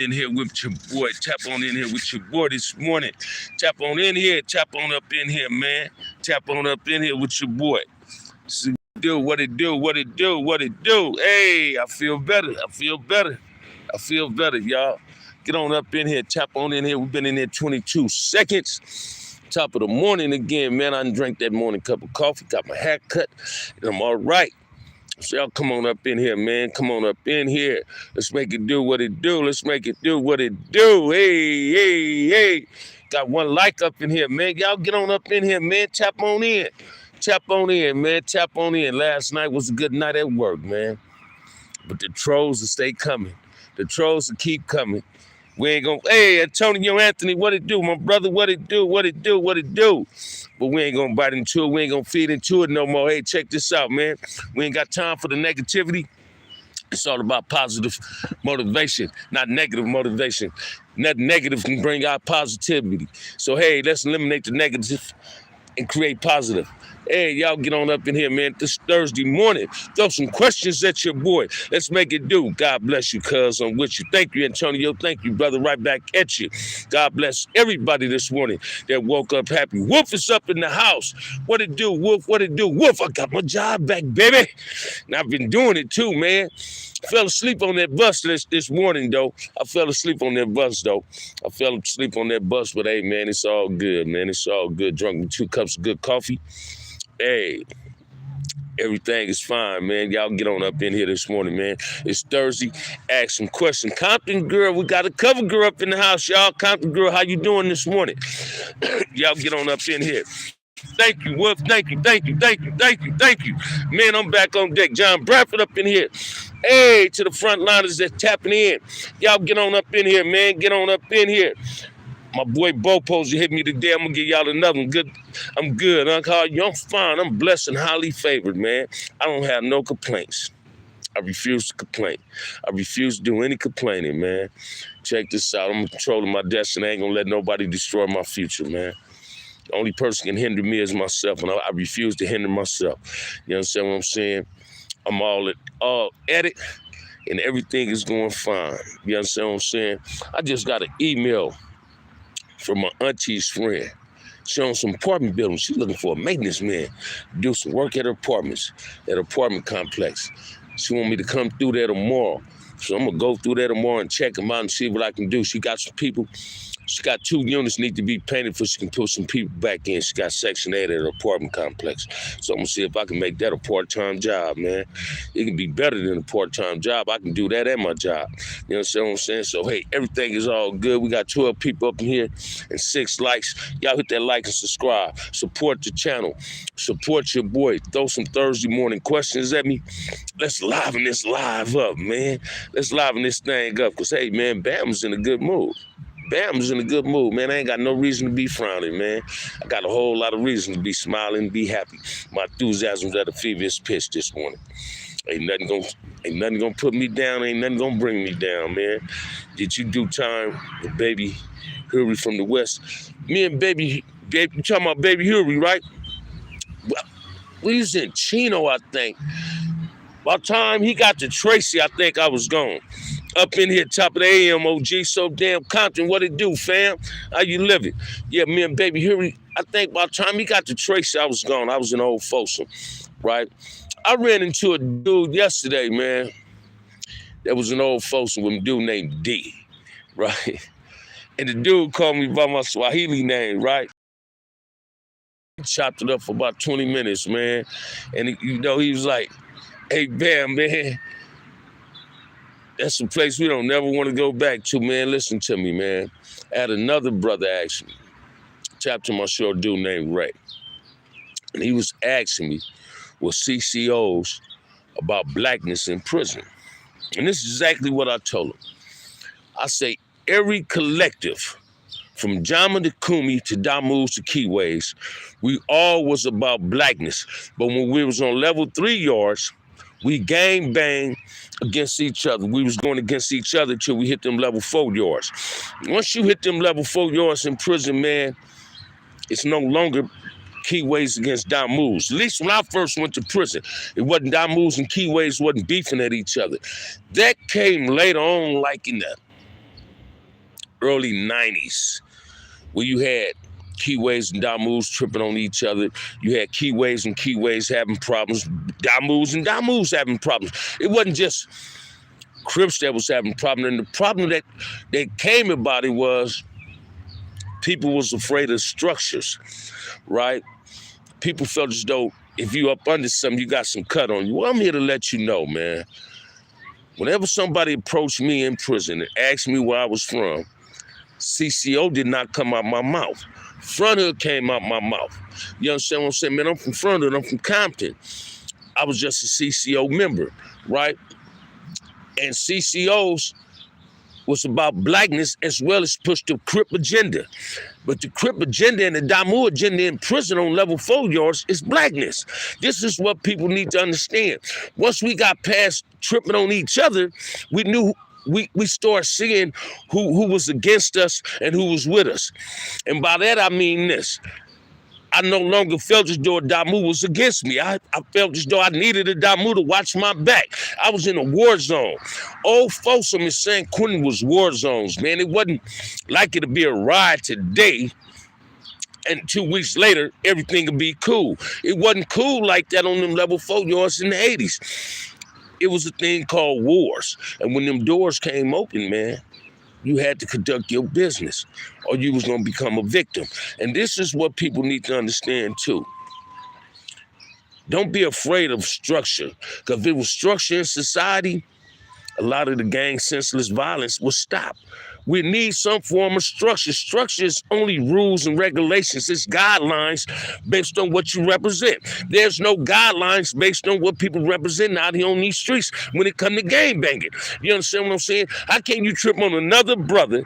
in here with your boy. Tap on in here with your boy this morning. Tap on in here. Tap on up in here, man. Tap on up in here with your boy. See what it do, what it do, what it do. Hey, I feel better. I feel better. I feel better, y'all. Get on up in here. Tap on in here. We've been in here 22 seconds. Top of the morning again, man. I done drank that morning cup of coffee, got my hair cut, and I'm all right. So y'all come on up in here, man. Come on up in here. Let's make it do what it do. Let's make it do what it do. Hey, hey, hey. Got one like up in here, man. Y'all get on up in here, man. Tap on in. Tap on in, man. Tap on in. Last night was a good night at work, man. But the trolls will stay coming. The trolls will keep coming. We ain't gonna, hey, Antonio Anthony, what it do, my brother? What it do, what it do, what it do? But we ain't gonna bite into it. We ain't gonna feed into it no more. Hey, check this out, man. We ain't got time for the negativity. It's all about positive motivation, not negative motivation. Nothing negative can bring out positivity. So, hey, let's eliminate the negative and create positive. Hey, y'all get on up in here, man. This Thursday morning, throw some questions at your boy. Let's make it do. God bless you, cuz. I'm with you. Thank you, Antonio. Thank you, brother. Right back at you. God bless everybody this morning that woke up happy. Wolf is up in the house. What it do, Wolf? What it do? Wolf, I got my job back, baby. And I've been doing it too, man. Fell asleep on that bus this morning, though. I fell asleep on that bus, though. I fell asleep on that bus, but hey, man, it's all good, man. It's all good. Drunk me 2 cups of good coffee. Hey, everything is fine, man. Y'all get on up in here this morning, man. It's Thursday. Ask some questions. Compton girl, we got a cover girl up in the house, y'all. Compton girl, how you doing this morning? Y'all get on up in here. Thank you, Wolf. Thank you, thank you, thank you, thank you, thank you. Man, I'm back on deck. John Bradford up in here. Hey, to the frontliners that's tapping in. Y'all get on up in here, man. Get on up in here. My boy Bo Posey hit me today. I'm going to give y'all another one. Good. I'm good. I'm fine. I'm blessed and highly favored, man. I don't have no complaints. I refuse to complain. I refuse to do any complaining, man. Check this out. I'm controlling my destiny. I ain't going to let nobody destroy my future, man. The only person can hinder me is myself, and I refuse to hinder myself. You understand what I'm saying? I'm all at it, and everything is going fine. You understand what I'm saying? I just got an email from my auntie's friend. She owns some apartment buildings. She's looking for a maintenance man to do some work at her apartments, at her apartment complex. She want me to come through there tomorrow. So I'm going to go through there tomorrow and check them out and see what I can do. She got some people. She got 2 units need to be painted before she can put some people back in. She got Section 8 at her apartment complex. So I'm going to see if I can make that a part-time job, man. It can be better than a part-time job. I can do that at my job. You understand what I'm saying? So, hey, everything is all good. We got 12 people up in here and 6 likes. Y'all hit that like and subscribe. Support the channel. Support your boy. Throw some Thursday morning questions at me. Let's liven this live up, man. Let's liven this thing up. Because, hey, man, Bamm's in a good mood. Bamm's in a good mood, man. I ain't got no reason to be frowning, man. I got a whole lot of reason to be smiling and be happy. My enthusiasm's at a feverish pitch this morning. Ain't nothing gonna put me down. Ain't nothing gonna bring me down, man. Did you do time with baby Hurry from the West? Me and baby, you talking about baby Hurry, right? Well, we was in Chino, I think. By the time he got to Tracy, I think I was gone. Up in here, top of the AM, OG, so damn Compton, what it do, fam? How you living? Yeah, me and baby Hurry, I think by the time he got to Tracy, I was gone. I was in Old Folsom, right? I ran into a dude yesterday, man. That was an Old Folsom with a dude named D, right? And the dude called me by my Swahili name, right? He chopped it up for about 20 minutes, man. And, he was like, hey, Bamm, man. That's a place we don't never want to go back to, man. Listen to me, man. I had another brother ask me, tapped to my short dude named Ray. And he was asking me with CCOs about blackness in prison. And this is exactly what I told him. I say every collective, from Jama to Kumi to Damus to Keyways, we all was about blackness. But when we was on level 3 yards, we gang bang against each other. We was going against each other till we hit them level 4 yards. Once you hit them level 4 yards in prison, man, it's no longer Keyways against Damus. At least when I first went to prison, it wasn't Damus and Keyways wasn't beefing at each other. That came later on, like in the early 90s, where you had Keyways and Damus tripping on each other. You had Keyways and Keyways having problems, Damus and Damus having problems. It wasn't just Crips that was having problems. And the problem that came about it was people was afraid of structures, right? People felt as though if you up under something, you got some cut on you. Well, I'm here to let you know, man. Whenever somebody approached me in prison and asked me where I was from, CCO did not come out my mouth. Front Hood came out my mouth. You understand what I'm saying? Man, I'm from Front Hood, I'm from Compton. I was just a CCO member, right? And CCOs was about blackness as well as push the Crip agenda. But the Crip agenda and the Damu agenda in prison on level 4 yards is blackness. This is what people need to understand. Once we got past tripping on each other, we knew we started seeing who was against us and who was with us. And by that I mean this. I no longer felt as though a Damu was against me. I felt as though I needed a Damu to watch my back. I was in a war zone. Old Folsom in San Quentin was war zones, man. It wasn't like it'd be a ride today and 2 weeks later, everything would be cool. It wasn't cool like that on them level 4 yards in the 80s. It was a thing called wars. And when them doors came open, man, you had to conduct your business or you was gonna become a victim. And this is what people need to understand too. Don't be afraid of structure, because if it was structure in society, a lot of the gang senseless violence will stop. We need some form of structure. Structure is only rules and regulations. It's guidelines based on what you represent. There's no guidelines based on what people represent out here on these streets when it comes to gang banging. You understand what I'm saying? How can you trip on another brother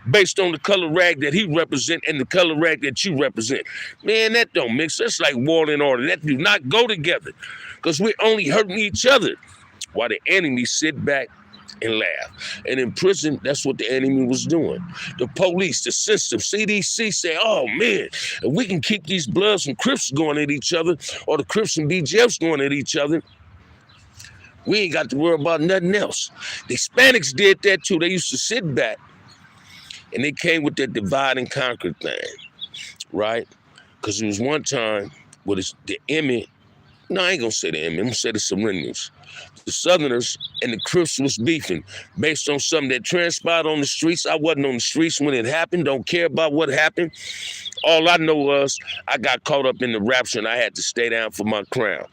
based on the color rag that he represent and the color rag that you represent? Man, that don't mix. That's like war and order. That do not go together, because we're only hurting each other while the enemy sit back and laugh. And in prison, that's what the enemy was doing. The police, the system, CDC say, oh man, if we can keep these Bloods and Crips going at each other, or the Crips and BGFs going at each other, we ain't got to worry about nothing else. The Hispanics did that too. They used to sit back and they came with that divide and conquer thing, right? Because there was one time where the Emmy, no, I ain't gonna say the Emmy, I'm gonna say the Serennials. The Southerners and the Crips was beefing based on something that transpired on the streets. I wasn't on the streets when it happened. Don't care about what happened. All I know was I got caught up in the rapture and I had to stay down for my crown,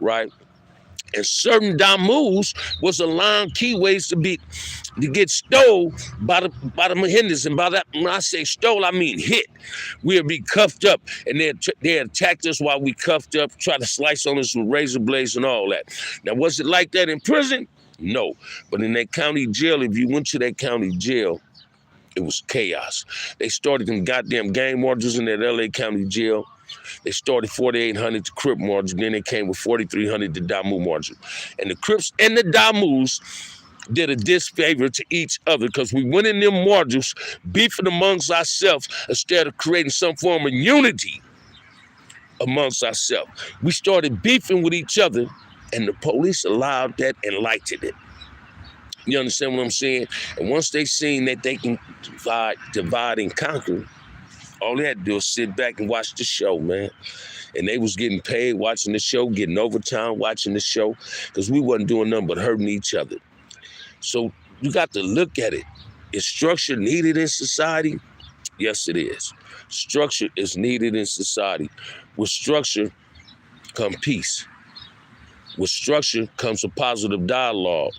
right? And certain Damus was allowing Keyways to get stole by the Mahinders. And by that, when I say stole, I mean hit. We'll be cuffed up, and they attacked us while we cuffed up, try to slice on us with razor blades and all that. Now, was it like that in prison? No. But in that county jail, if you went to that county jail, it was chaos. They started them goddamn gang marches in that LA County jail. They started 4,800 to Crip margin, then they came with 4,300 to Damu margin. And the Crips and the Damus did a disfavor to each other, because we went in them margins beefing amongst ourselves instead of creating some form of unity amongst ourselves. We started beefing with each other, and the police allowed that and liked it. You understand what I'm saying? And once they seen that they can divide and conquer, all they had to do was sit back and watch the show, man. And they was getting paid watching the show, getting overtime watching the show, because we wasn't doing nothing but hurting each other. So you got to look at it. Is structure needed in society? Yes, it is. Structure is needed in society. With structure comes peace. With structure comes a positive dialogue.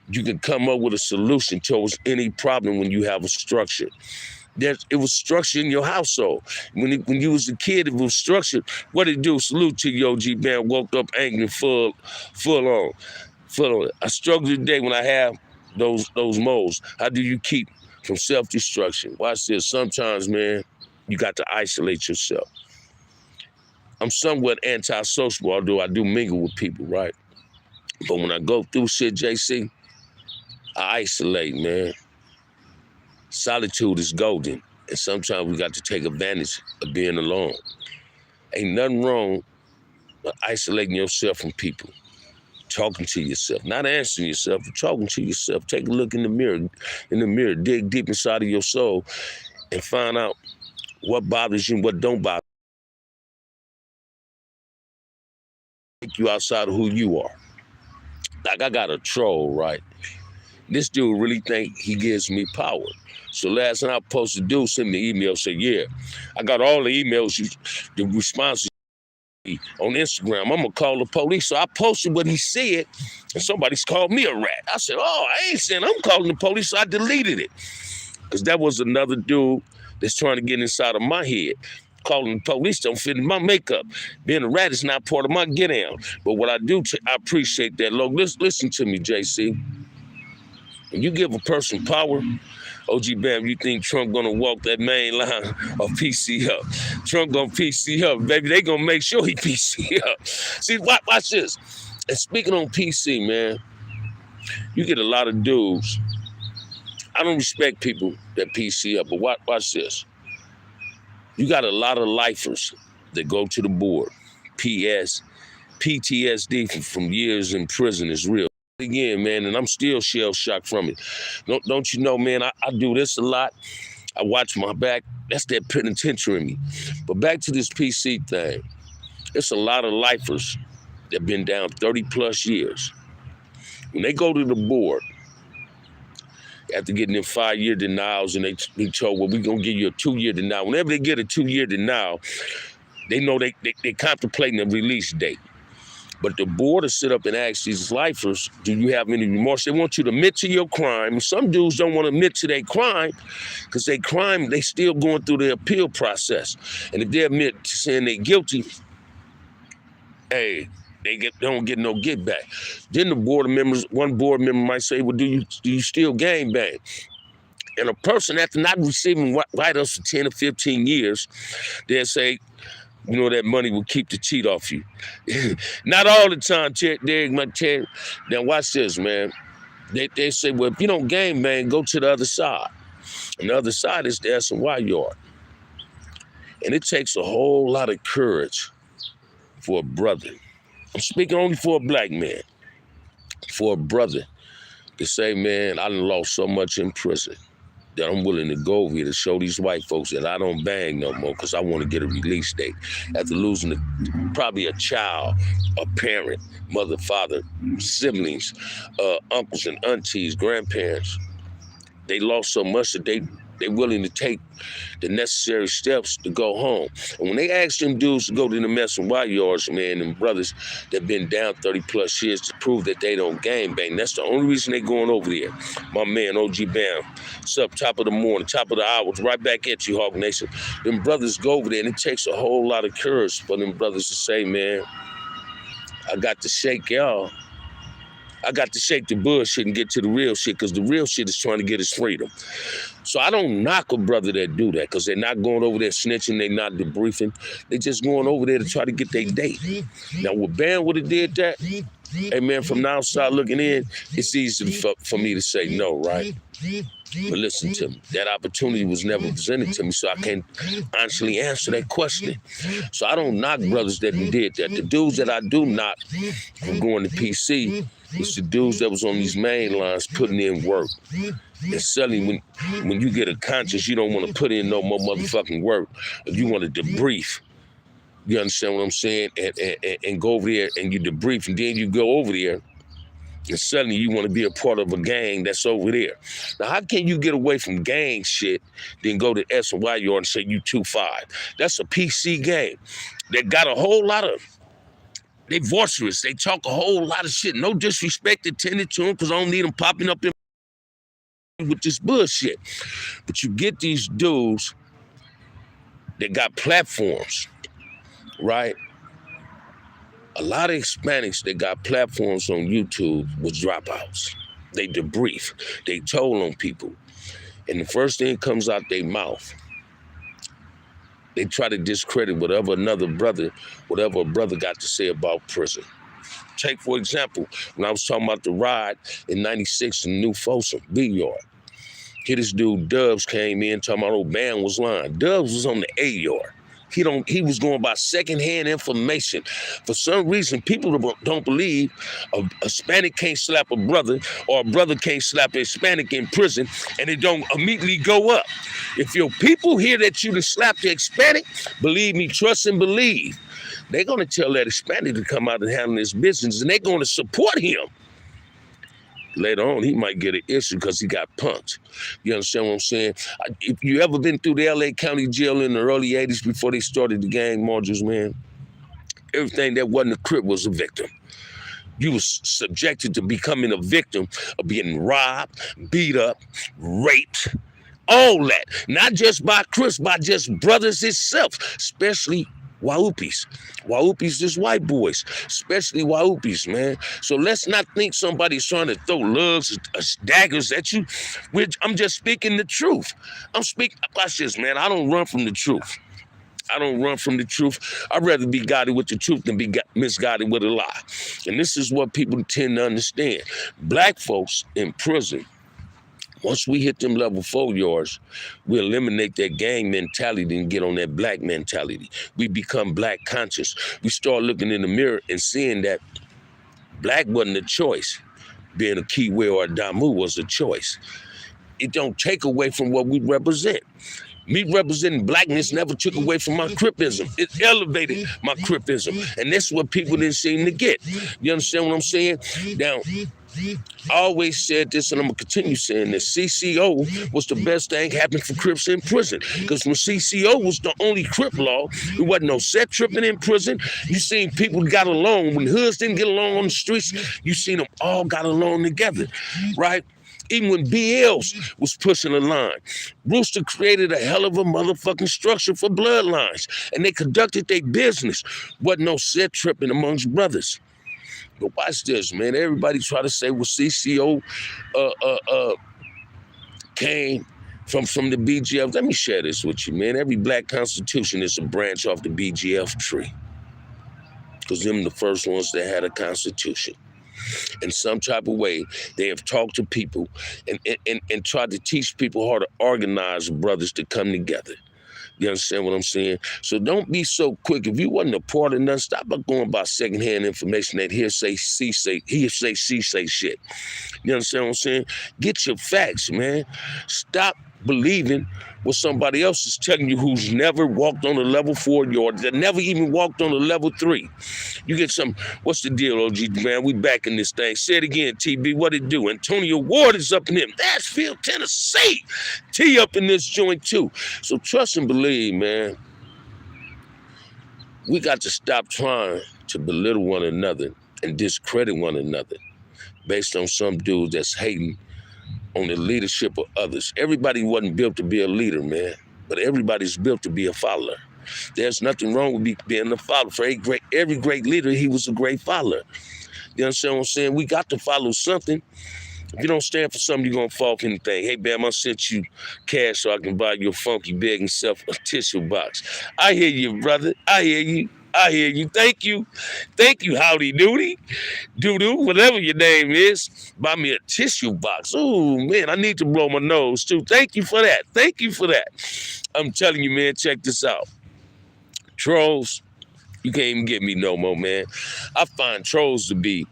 You can come up with a solution towards any problem when you have a structure. It was structure in your household. When you was a kid, it was structured. What did it do? Salute to you, OG Bamm. Woke up angry, full on. I struggle today when I have those moles. How do you keep from self-destruction? Watch this. Sometimes, man, you got to isolate yourself. I'm somewhat antisocial, although I do mingle with people, right? But when I go through shit, JC, I isolate, man. Solitude is golden, and sometimes we got to take advantage of being alone. Ain't nothing wrong with isolating yourself from people. talking to yourself, not answering yourself, but talking to yourself. Take a look in the mirror, dig deep inside of your soul and find out what bothers you and what don't bother you. Take you outside of who you are. Like I got a troll, right? This dude really think he gives me power. So last night I posted a dude sent me an email, say, yeah, I got all the emails, the responses on Instagram. I'm gonna call the police. So I posted what he said, and somebody's called me a rat. I said, oh, I ain't saying I'm calling the police. So I deleted it. Because that was another dude that's trying to get inside of my head. Calling the police don't fit in my makeup. Being a rat is not part of my get down. But what I do, I appreciate that. Look, listen to me, JC. When you give a person power, OG Bamm, you think Trump gonna walk that main line of PC up? Trump gonna PC up, baby. They gonna make sure he PC up. See, watch this. And speaking on PC, man, you get a lot of dudes. I don't respect people that PC up, but watch this. You got a lot of lifers that go to the board. PTSD from years in prison is real. Again, man, and I'm still shell-shocked from it. Don't you know, man, I do this a lot. I watch my back. That's that penitentiary in me. But back to this PC thing. It's a lot of lifers that been down 30 plus years. When they go to the board, after getting them 5-year denials, and they be told, well, we're going to give you a 2-year denial. Whenever they get a 2-year denial, they know they contemplating a release date. But the board will sit up and ask these lifers, do you have any remorse? They want you to admit to your crime. Some dudes don't want to admit to their crime because they still going through the appeal process. And if they admit to saying they're guilty, hey, they don't get no get back. Then the board members, one board member might say, well, do you still gang bang? And a person after not receiving write-ups for 10 or 15 years, they'll say, you know, that money will keep the cheat off you. Not all the time, Derek might tell you. Now watch this, man. They say, well, if you don't gang bang, go to the other side. And the other side is the S&Y yard. And it takes a whole lot of courage for a brother. I'm speaking only for a black man. For a brother to say, man, I done lost so much in prison that I'm willing to go over here to show these white folks that I don't bang no more because I want to get a release date. After losing probably a child, a parent, mother, father, siblings, uncles and aunties, grandparents, they lost so much that they're willing to take the necessary steps to go home. And when they ask them dudes to go to the mess and white yards, man, and brothers that been down 30 plus years to prove that they don't gang bang, that's the only reason they going over there. My man, OG Bamm, it's up top of the morning, top of the hour, right back at you, Hawk Nation. Them brothers go over there, and it takes a whole lot of courage for them brothers to say, man, I got to shake y'all. I got to shake the bullshit and get to the real shit because the real shit is trying to get his freedom. So I don't knock a brother that do that because they're not going over there snitching, they're not debriefing. They just going over there to try to get their date. Now, what Bamm would have did that, hey man, from the outside looking in, it's easy for me to say no, right? But listen to me, that opportunity was never presented to me, so I can't honestly answer that question. So I don't knock brothers that did that. The dudes that I do knock from going to PC, it's the dudes that was on these main lines putting in work. And suddenly when you get a conscience, you don't want to put in no more motherfucking work. If you want to debrief, you understand what I'm saying? And go over there and you debrief, and then you go over there and suddenly you want to be a part of a gang that's over there. Now, how can you get away from gang shit, then go to S&Y yard and say you 2-5? That's a PC gang. They got a whole lot of, they boisterous. They talk a whole lot of shit. No disrespect intended to them because I don't need them popping up in with this bullshit. But you get these dudes that got platforms, right? A lot of Hispanics that got platforms on YouTube was dropouts. They debrief. They told on people. And the first thing comes out their mouth, they try to discredit whatever a brother got to say about prison. Take, for example, when I was talking about the ride in 96 in New Folsom, B-Yard. Here this dude, Dubs, came in talking about, oh, Bamm was lying. Dubs was on the A-Yard. He was going by secondhand information. For some reason, people don't believe a Hispanic can't slap a brother or a brother can't slap a Hispanic in prison, and it don't immediately go up. If your people hear that you done slapped the Hispanic, believe me, trust and believe, they're going to tell that Hispanic to come out and handle his business, and they're going to support him. Later on, he might get an issue because he got punked. You understand what I'm saying? If you ever been through the LA County Jail in the early 80s before they started the gang marches, man, everything that wasn't a Crip was a victim. You was subjected to becoming a victim of being robbed, beat up, raped, all that. Not just by Crips, by just brothers itself, especially Waupis. Waupis is white boys, especially Waupis, man. So let's not think somebody's trying to throw lugs or daggers at you. I'm just speaking the truth. Watch this, man. I don't run from the truth. I don't run from the truth. I'd rather be guided with the truth than be misguided with a lie. And this is what people tend to understand. Black folks in prison, once we hit them level 4 yards, we eliminate that gang mentality and get on that black mentality. We become black conscious. We start looking in the mirror and seeing that black wasn't a choice. Being a Kiwi or a Damu was a choice. It don't take away from what we represent. Me representing blackness never took away from my Cripism. It elevated my Cripism. And that's what people didn't seem to get. You understand what I'm saying? Now, I always said this, and I'm going to continue saying this. CCO was the best thing happened for Crips in prison. Because when CCO was the only Crip law, there wasn't no set tripping in prison. You seen people got along. When hoods didn't get along on the streets, you seen them all got along together, right? Even when BLs was pushing the line, Rooster created a hell of a motherfucking structure for bloodlines, and they conducted their business. Wasn't no set tripping amongst brothers. But watch this, man. Everybody try to say, well, CCO came from the BGF. Let me share this with you, man. Every black constitution is a branch off the BGF tree, because them the first ones that had a constitution. In some type of way, they have talked to people and tried to teach people how to organize brothers to come together. You understand what I'm saying? So don't be so quick. If you wasn't a part of nothing, stop going by secondhand information that hearsay, she say shit. You understand what I'm saying? Get your facts, man. Stop believing what somebody else is telling you who's never walked on a level 4 yard, that never even walked on a level 3. You get some, what's the deal, OG Bamm? We back in this thing. Say it again, TB, what it do? Antonio Ward is up in him. Nashville, Tennessee. T up in this joint too. So trust and believe, man. We got to stop trying to belittle one another and discredit one another based on some dude that's hating on the leadership of others. Everybody wasn't built to be a leader, man, but everybody's built to be a follower. There's nothing wrong with being a follower. For every great leader, he was a great follower. You understand what I'm saying? We got to follow something. If you don't stand for something, you're going to fall for anything. Hey, Bamm, I sent you cash so I can buy your funky begging self a tissue box. I hear you, brother. I hear you. I hear you. Thank you. Thank you, Howdy Doody. Doo-doo, whatever your name is. Buy me a tissue box. Oh, man, I need to blow my nose, too. Thank you for that. Thank you for that. I'm telling you, man, check this out. Trolls, you can't even get me no more, man. I find trolls to be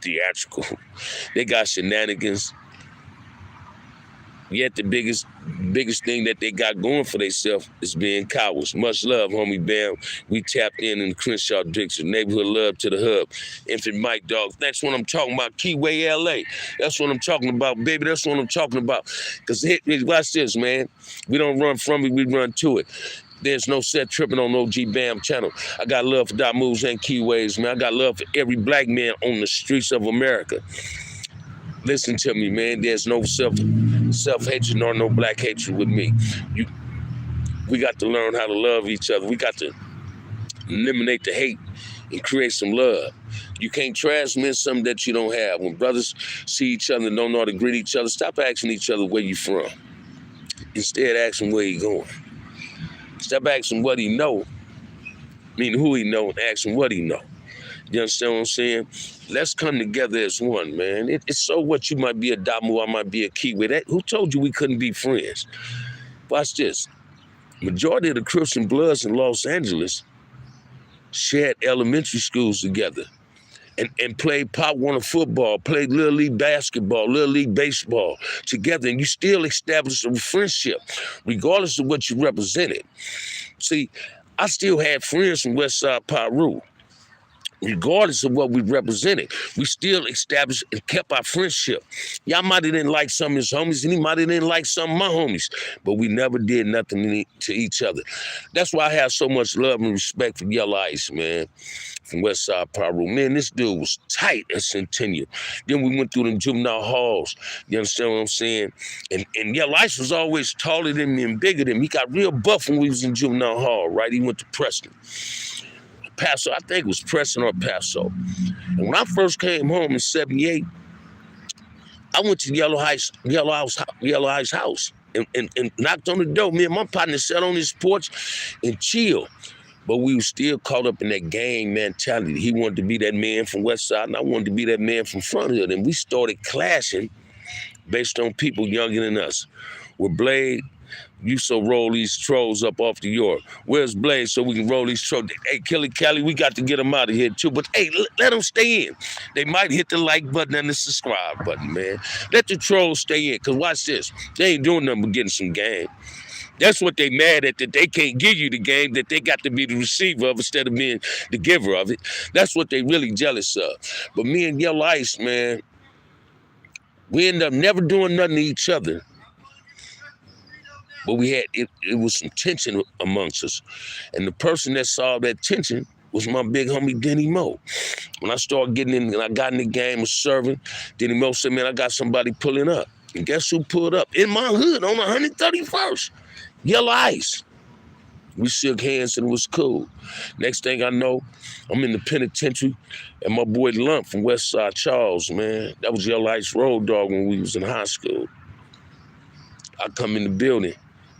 theatrical. They got shenanigans. Yet the biggest thing that they got going for themselves is being cowards. Much love, homie Bamm. We tapped in the Crenshaw Dixon. Neighborhood love to the hub. Infant Mike Dog. That's what I'm talking about. Keyway LA. That's what I'm talking about, baby. That's what I'm talking about. Because watch this, man. We don't run from it, we run to it. There's no set tripping on OG Bamm channel. I got love for Damus and Keyways, man. I got love for every black man on the streets of America. Listen to me, man. There's no self-hatred nor no black hatred with me. We got to learn how to love each other. We got to eliminate the hate and create some love. You can't transmit something that you don't have. When brothers see each other and don't know how to greet each other, stop asking each other where you from. Instead, ask them where you going. Stop asking what he know, meaning who he know, and ask him what he know. You understand what I'm saying? Let's come together as one, man. It's so what, you might be a Damu, I might be a Kiwi. Who told you we couldn't be friends? Watch this. Majority of the Crips and Bloods in Los Angeles shared elementary schools together and played Pop Warner football, played Little League basketball, Little League baseball together, and you still establish a friendship, regardless of what you represented. See, I still had friends from West Side Piru. Regardless of what we represented, we still established and kept our friendship. Y'all might have didn't like some of his homies, and he might have didn't like some of my homies, but we never did nothing to each other. That's why I have so much love and respect for Yellow Ice, man, from West Side Piru. Man, this dude was tight at Centennial. Then we went through them juvenile halls, you understand what I'm saying? And Yellow Ice was always taller than me and bigger than me. He got real buff when we was in juvenile hall, right? He went to Preston. Paso, I think it was Preston or Paso. And when I first came home in '78, I went to Yellow Ice house and knocked on the door. Me and my partner sat on his porch and chilled. But we were still caught up in that gang mentality. He wanted to be that man from West Side, and I wanted to be that man from Front Hood. And we started clashing based on people younger than us. With Blade, you so roll these trolls up off the York. Where's Blaze so we can roll these trolls? Hey, Kelly Cali, we got to get them out of here too. But hey, let them stay in. They might hit the like button and the subscribe button, man. Let the trolls stay in, because watch this. They ain't doing nothing but getting some game. That's what they mad at, that they can't give you the game, that they got to be the receiver of instead of being the giver of it. That's what they really jealous of. But me and Yellow Ice, man, we end up never doing nothing to each other. But we had, it was some tension amongst us. And the person that solved that tension was my big homie, Denny Moe. When I started getting in, and I got in the game of serving, Denny Moe said, man, I got somebody pulling up. And guess who pulled up? In my hood on 131st, Yellow Ice. We shook hands and it was cool. Next thing I know, I'm in the penitentiary, and my boy Lump from West Side Charles, man, that was Yellow Ice road dog when we was in high school. I come in the building.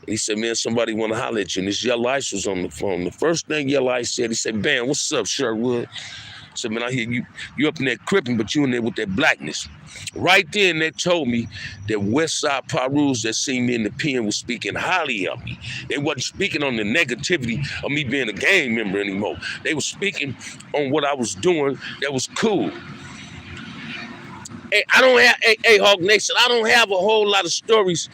He said, man, somebody want to holler at you. And this Yellow Ice was on the phone. The first thing Yellow Ice said, he said, Bamm, what's up, Sherwood? I said, man, I hear you up in there crippin', but you in there with that blackness. Right then, they told me that West Side Pirus that seen me in the pen was speaking highly of me. They wasn't speaking on the negativity of me being a gang member anymore. They were speaking on what I was doing that was cool. Hey, hey, Hawk Nation, I don't have a whole lot of stories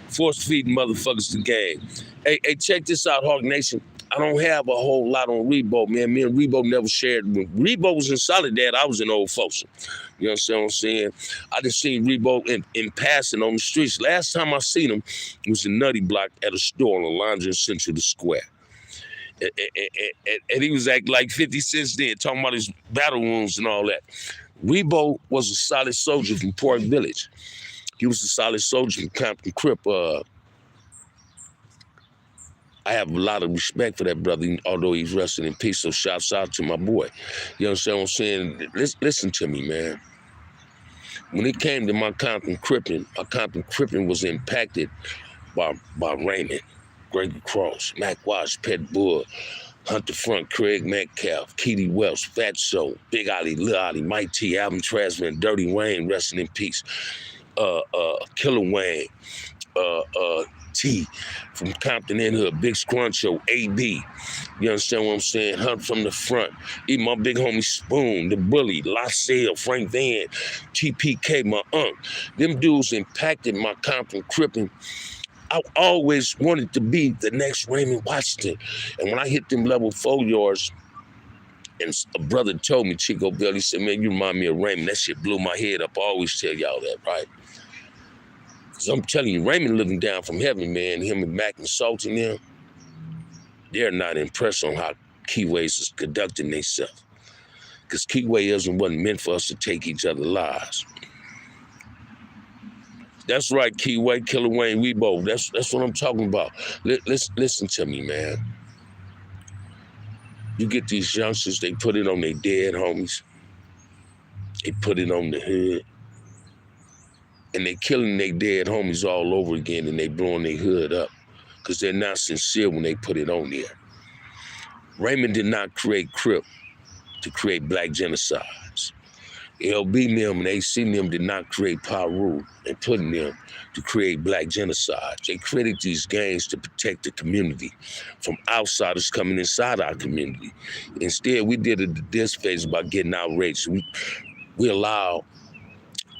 force-feeding motherfuckers to gang. Hey, check this out, Hawk Nation. I don't have a whole lot on Rebo, man. Me and Rebo never shared. When Rebo was in Soledad, I was in Old Folsom. You understand what I'm saying? I just seen Rebo in passing on the streets. Last time I seen him was in Nutty Block at a store on Alondra Central the Square. And he was acting like 50 cents then, talking about his battle wounds and all that. Rebo was a solid soldier from Port Village. He was a solid soldier from Compton Crip. I have a lot of respect for that brother, although he's resting in peace. So shouts out to my boy. You understand what I'm saying? Listen to me, man. When it came to my Compton Crippin was impacted by Raymond, Gregory Cross, Mac Wash, Pet Bull, Hunter Front, Craig Metcalf, Keedy Welch, Fatso, Big Ali, Lil Ali, Mike T, Alvin Trasman, Dirty Wayne, resting in peace. Killer Wayne, T from Compton in Hood, Big Scruncho, AB. You understand what I'm saying? Hunt from the front. Even my big homie Spoon, the Bully, LaSalle, Frank Van, TPK, my aunt. Them dudes impacted my Compton Crippin. I always wanted to be the next Raymond Washington. And when I hit them level 4 yards, and a brother told me, Chico Bell, he said, man, you remind me of Raymond. That shit blew my head up. I always tell y'all that, right? Because I'm telling you, Raymond looking down from heaven, man, him and Mac and Salty and them, they're not impressed on how Keyways is conducting themselves. Because Keyways wasn't meant for us to take each other's lives. That's right, Keyway, Killer Wayne, we both. That's what I'm talking about. Listen to me, man. You get these youngsters, they put it on their dead homies. They put it on the hood. And they killing their dead homies all over again, and they blowing their hood up because they're not sincere when they put it on there. Raymond did not create Crip to create black genocides. LB them and AC them did not create Paru and putting them to create black genocide. They created these gangs to protect the community from outsiders coming inside our community. Instead, we did it this phase by getting outraged. We allow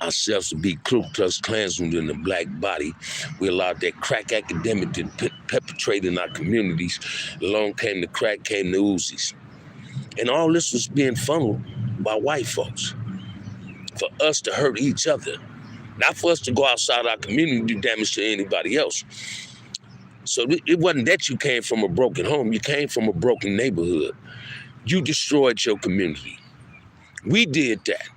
ourselves to be Ku Klux Klansmen in the black body. We allowed that crack academic to perpetrate in our communities. Along came the crack, came the Uzis. And all this was being funneled by white folks for us to hurt each other, not for us to go outside our community and do damage to anybody else. So it wasn't that you came from a broken home, you came from a broken neighborhood. You destroyed your community. We did that.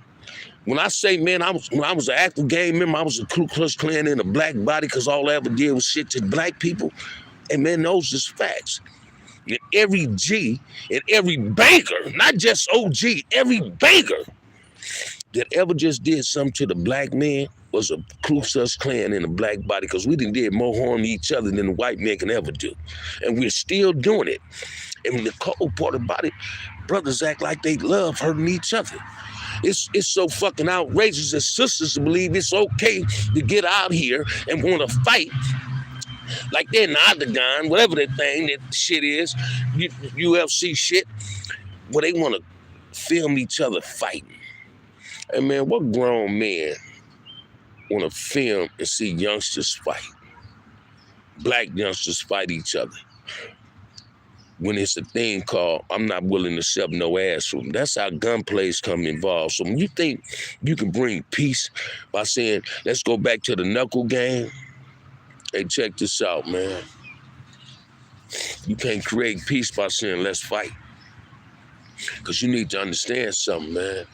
When I say, man, when I was an active gang member, I was a Ku Klux Klan in a black body because all I ever did was shit to black people. And man, those is facts. And every G and every banker, not just OG, every banker that ever just did something to the black man was a Ku Klux Klan in a black body, because we did more harm to each other than the white man can ever do. And we're still doing it. And the cold part about it, brothers act like they love hurting each other. It's so fucking outrageous that sisters believe it's okay to get out here and want to fight like they're in the octagon, whatever that thing, that shit is, UFC shit, where they want to film each other fighting. And man, what grown man want to film and see youngsters fight? Black youngsters fight each other. When it's a thing called, I'm not willing to accept no ass from them. That's how gunplays come involved. So when you think you can bring peace by saying, let's go back to the knuckle game, hey, check this out, man. You can't create peace by saying, let's fight. Because you need to understand something, man.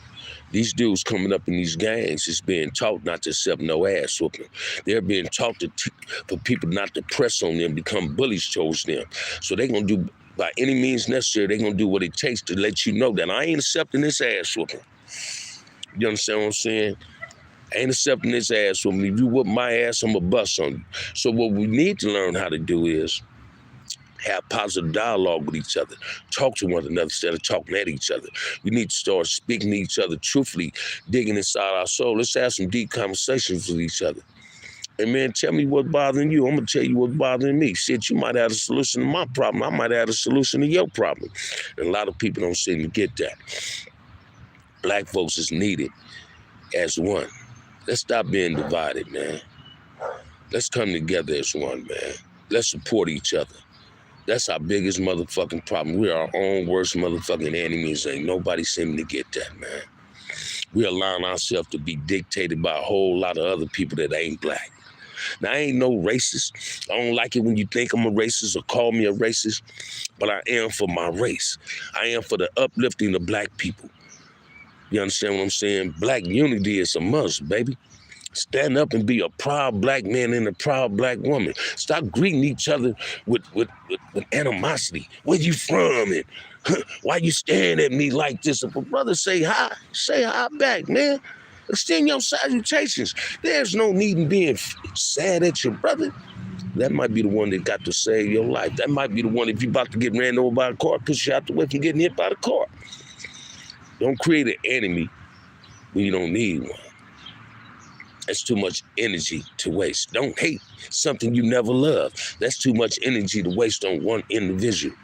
These dudes coming up in these gangs is being taught not to accept no ass whooping. They're being taught for people not to press on them, become bullies towards them. So they're going to do, by any means necessary, they're going to do what it takes to let you know that I ain't accepting this ass whooping. You understand what I'm saying? I ain't accepting this ass whooping. If you whoop my ass, I'm going to bust on you. So what we need to learn how to do is have positive dialogue with each other, talk to one another instead of talking at each other. We need to start speaking to each other truthfully, digging inside our soul. Let's have some deep conversations with each other. And man, tell me what's bothering you. I'm gonna tell you what's bothering me. Shit, you might have a solution to my problem. I might have a solution to your problem. And a lot of people don't seem to get that. Black folks is needed as one. Let's stop being divided, man. Let's come together as one, man. Let's support each other. That's our biggest motherfucking problem. We're our own worst motherfucking enemies. Ain't nobody seeming to get that, man. We're allowing ourselves to be dictated by a whole lot of other people that ain't black. Now, I ain't no racist. I don't like it when you think I'm a racist or call me a racist, but I am for my race. I am for the uplifting of black people. You understand what I'm saying? Black unity is a must, baby. Stand up and be a proud black man and a proud black woman. Stop greeting each other with animosity. Where you from? And why you staring at me like this? If a brother say hi back, man. Extend your salutations. There's no need in being sad at your brother. That might be the one that got to save your life. That might be the one, if you about to get ran over by a car, push you out the way from getting hit by the car. Don't create an enemy when you don't need one. That's too much energy to waste. Don't hate something you never loved. That's too much energy to waste on one individual.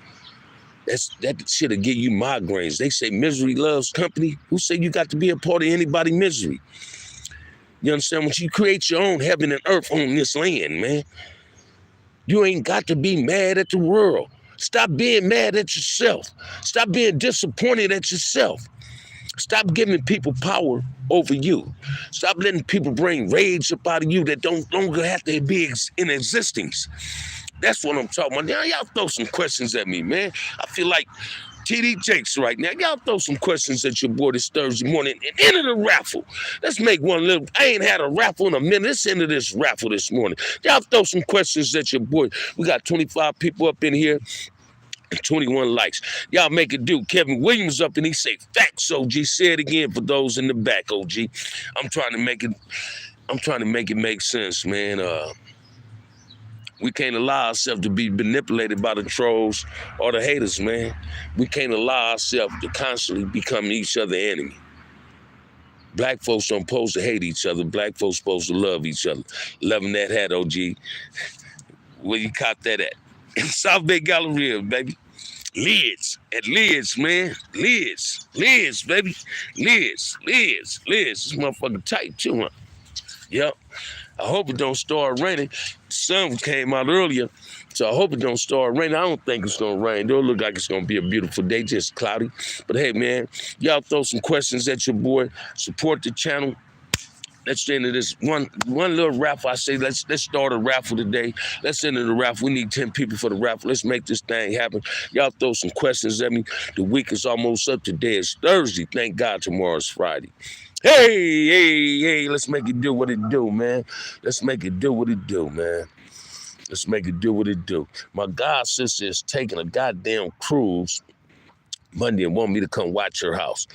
That shit'll give you migraines. They say misery loves company. Who say you got to be a part of anybody's misery? You understand? When you create your own heaven and earth on this land, man, you ain't got to be mad at the world. Stop being mad at yourself. Stop being disappointed at yourself. Stop giving people power over you. Stop letting people bring rage up out of you that don't longer have to be in existence. That's what I'm talking about. Now, y'all throw some questions at me, man. I feel like TD Jakes right now. Y'all throw some questions at your boy this Thursday morning and enter the raffle. Let's make one little, I ain't had a raffle in a minute. Let's enter this raffle this morning. Y'all throw some questions at your boy. We got 25 people up in here. 21 likes. Y'all make it do. Kevin Williams up and he say, facts, OG. Say it again for those in the back, OG. I'm trying to make it make sense, man. We can't allow ourselves to be manipulated by the trolls or the haters, man. We can't allow ourselves to constantly become each other's enemy. Black folks don't supposed to hate each other. Black folks supposed to love each other. Loving that hat, OG. Where you caught that at? South Bay Galleria, baby. Lids. At Lids, man. Lids. Lids, baby. Lids. This motherfucker tight too, huh? Yep. I hope it don't start raining. The sun came out earlier, so I hope it don't start raining. I don't think it's gonna rain. It don't look like it's gonna be a beautiful day, just cloudy. But hey, man, y'all throw some questions at your boy. Support the channel. Let's enter this one little raffle. I say let's start a raffle today. Let's enter the raffle. We need 10 people for the raffle. Let's make this thing happen. Y'all throw some questions at me. The week is almost up. Today is Thursday. Thank God tomorrow's Friday. Hey, let's make it do what it do, man. Let's make it do what it do, man. Let's make it do what it do. My god sister is taking a goddamn cruise Monday and want me to come watch her house.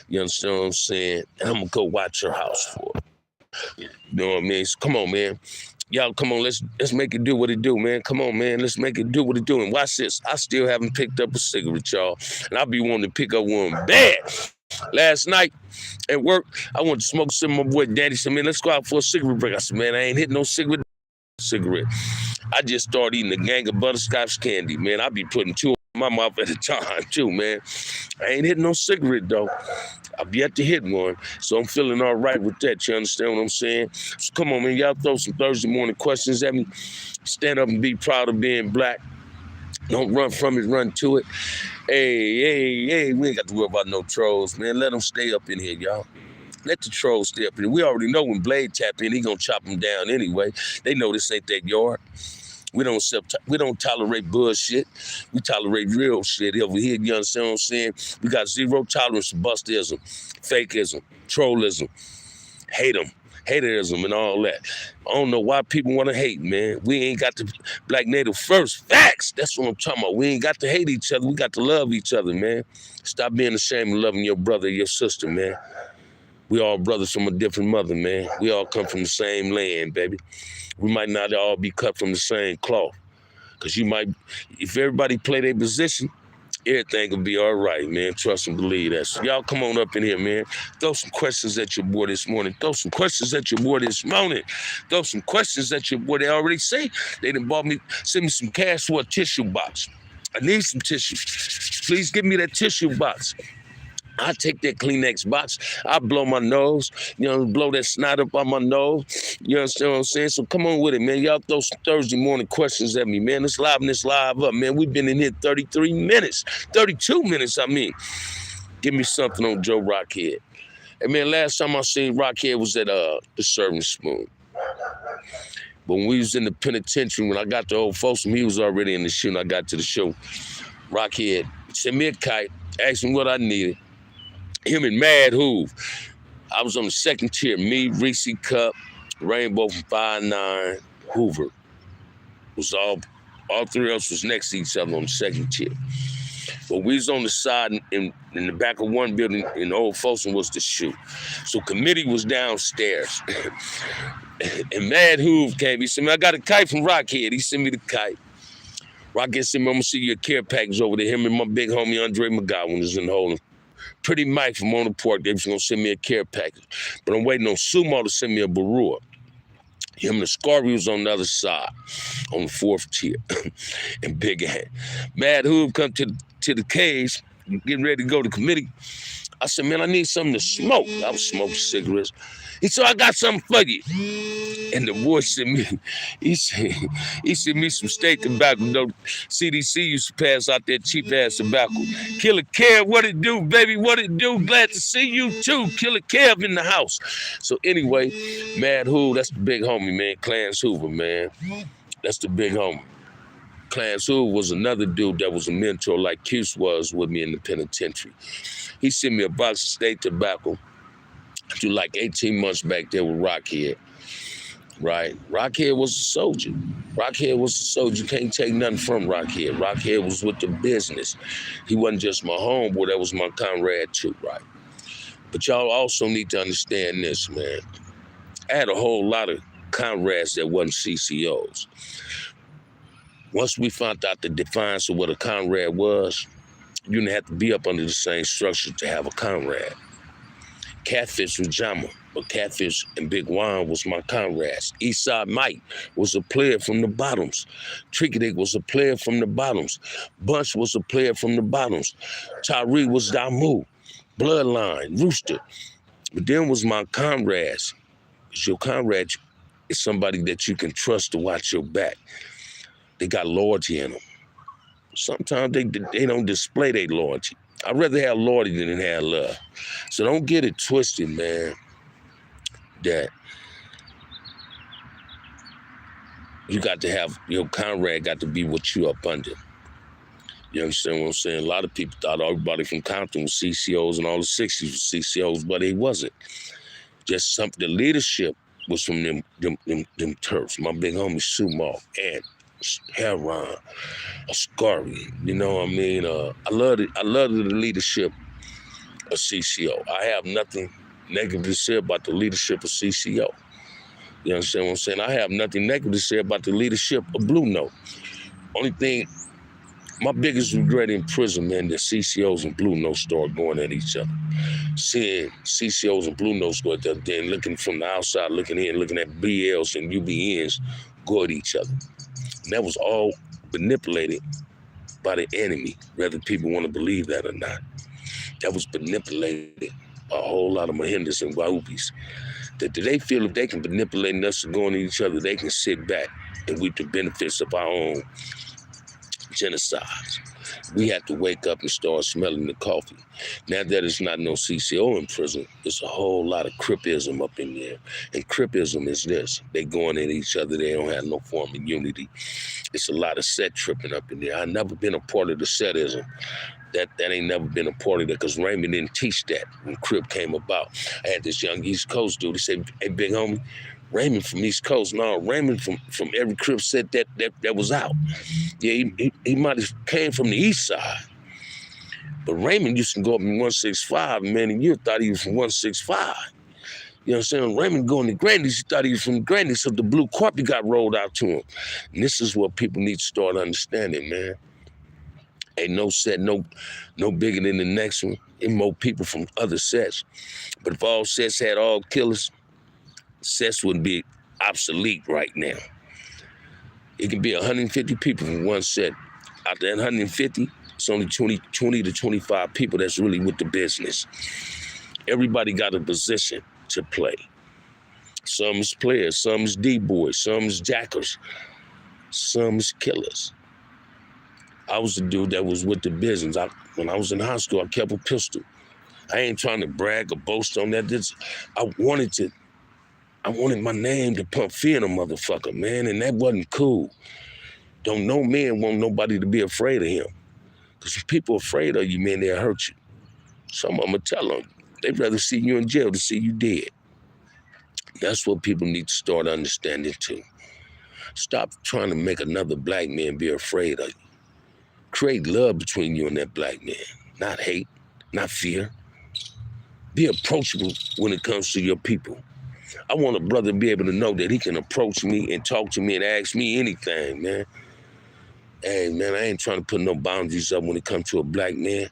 You understand what I'm saying? And I'm gonna go watch her house for her. You know what I mean? So come on, man. Y'all, come on, let's make it do what it do, man. Come on, man, let's make it do what it do. And watch this. I still haven't picked up a cigarette, y'all. And I'll be wanting to pick up one bad. Last night at work, I went to smoke some of my boy Daddy said, man, let's go out for a cigarette break. I said, man, I ain't hitting no cigarette. I just started eating a gang of butterscotch candy, man. I be putting 2 in my mouth at a time, too, man. I ain't hitting no cigarette, though. I've yet to hit one, so I'm feeling all right with that. You understand what I'm saying? So come on, man. Y'all throw some Thursday morning questions at me. Stand up and be proud of being black. Don't run from it, run to it. Hey, we ain't got to worry about no trolls, man. Let them stay up in here, y'all. Let the trolls stay up in here. We already know when Blade tap in, he gonna chop them down anyway. They know this ain't that yard. We don't tolerate bullshit. We tolerate real shit over here. You understand what I'm saying? We got zero tolerance for bustism, fakeism, trollism, haterism, and all that. I don't know why people want to hate, man. We ain't got the black native first. Facts. That's what I'm talking about. We ain't got to hate each other. We got to love each other, man. Stop being ashamed of loving your brother, your sister, man. We all brothers from a different mother, man. We all come from the same land, baby. We might not all be cut from the same cloth. Because you might, if everybody play their position, everything will be all right, man. Trust and believe that. So y'all come on up in here, man. Throw some questions at your boy this morning. Throw some questions at your boy this morning. Throw some questions at your boy. They already say they done send me some cash for a tissue box. I need some tissue. Please give me that tissue box. I take that Kleenex box, I blow my nose, blow that snot up on my nose. You understand what I'm saying? So come on with it, man. Y'all throw some Thursday morning questions at me, man. Let's liven this live up, man. We've been in here 33 minutes, 32 minutes, I mean. Give me something on Joe Rockhead. And man, last time I seen Rockhead was at the Serving Spoon. But when we was in the penitentiary, when I got to Old Folsom, he was already in the show, and I got to the show. Rockhead sent me a kite, asked me what I needed. Him and Mad Hoove. I was on the second tier. Me, Reese Cup, Rainbow from 5'9", Hoover. Was all three of us was next to each other on the second tier. But we was on the side in the back of one building in Old Folsom was the shoe. So committee was downstairs. And Mad Hoove came. He said, man, I got a kite from Rockhead. He sent me the kite. Rockhead said, man, I'm gonna see your care package over there. Him and my big homie Andre McGowan is in Holland. Pretty Mike from On the Park, they was gonna send me a care package. But I'm waiting on Sumo to send me a Barua. Him and the Scarby was on the other side, on the fourth tier. And Big Hand. Mad Hoove come to the cage, getting ready to go to committee. I said, man, I need something to smoke. I was smoking cigarettes. He said, I got something for you. And the boy sent me, he sent me some state tobacco. CDC used to pass out that cheap ass tobacco. Killer Kev, what it do, baby? What it do? Glad to see you too. Killer Kev in the house. So anyway, Mad Hoove, that's the big homie, man. Clarence Hoover, man. That's the big homie. Clarence Hoover was another dude that was a mentor like Cuse was with me in the penitentiary. He sent me a box of state tobacco. To like 18 months back there with Rockhead, right? Rockhead was a soldier. Rockhead was a soldier. You can't take nothing from Rockhead. Rockhead was with the business. He wasn't just my homeboy, that was my comrade too, right? But y'all also need to understand this, man. I had a whole lot of comrades that wasn't CCOs. Once we found out the defiance of what a comrade was, you didn't have to be up under the same structure to have a comrade. Catfish was Jama, but Catfish and Big Wine was my comrades. Eastside Mike was a player from the bottoms. Tricky Dick was a player from the bottoms. Bunch was a player from the bottoms. Tyree was Damu. Bloodline, Rooster. But then was my comrades. Because your comrade is somebody that you can trust to watch your back. They got loyalty in them. Sometimes they don't display their loyalty. I'd rather have loyalty than have love. So don't get it twisted, man, that you got to have, your comrade got to be what you up under. You understand what I'm saying? A lot of people thought everybody from Compton was CCOs and all the 60s was CCOs, but it wasn't. Just something, the leadership was from them turfs. My big homie Sumo, and Heron, Ascari, you know what I mean? I love the leadership of CCO. I have nothing negative to say about the leadership of CCO. You understand what I'm saying? I have nothing negative to say about the leadership of Blue Note. Only thing, my biggest regret in prison, man, that CCOs and Blue Notes started going at each other. Seeing CCOs and Blue Notes go at the other day and looking from the outside, looking in, looking at BLs and UBNs go at each other. And that was all manipulated by the enemy, whether people want to believe that or not. That was manipulated by a whole lot of Mahindras and Wahupis. That they feel if they can manipulate us to go on each other, they can sit back and reap the benefits of our own genocides. We have to wake up and start smelling the coffee. Now that it's not no CCO in prison, it's a whole lot of Cripism up in there. And Cripism is this. They going at each other. They don't have no form of unity. It's a lot of set tripping up in there. I've never been a part of the setism. That ain't never been a part of that, because Raymond didn't teach that when Crip came about. I had this young East Coast dude. He said, hey, big homie, Raymond from East Coast. No, Raymond from every Crip set that was out. Yeah, he might have came from the East Side. But Raymond used to go up in 165, man, and you thought he was from 165. You know what I'm saying? Raymond going to Grandy's, he thought he was from Grandy's, so the blue carpet got rolled out to him. And this is what people need to start understanding, man. Ain't no set, no bigger than the next one. And more people from other sets. But if all sets had all killers, sets would be obsolete right now. It can be 150 people from one set. Out there 150, it's only 20 to 25 people that's really with the business. Everybody got a position to play. Some is players, some is D-boys, some is jackers, some is killers. I was the dude that was with the business. When I was in high school, I kept a pistol. I ain't trying to brag or boast on that. I wanted my name to pump fear in a motherfucker, man, and that wasn't cool. Don't no man want nobody to be afraid of him. Because if people are afraid of you, man, they'll hurt you. Some of them will tell them. They'd rather see you in jail than see you dead. That's what people need to start understanding too. Stop trying to make another black man be afraid of you. Create love between you and that black man, not hate, not fear. Be approachable when it comes to your people. I want a brother to be able to know that he can approach me and talk to me and ask me anything, man. Hey, man, I ain't trying to put no boundaries up when it comes to a black man.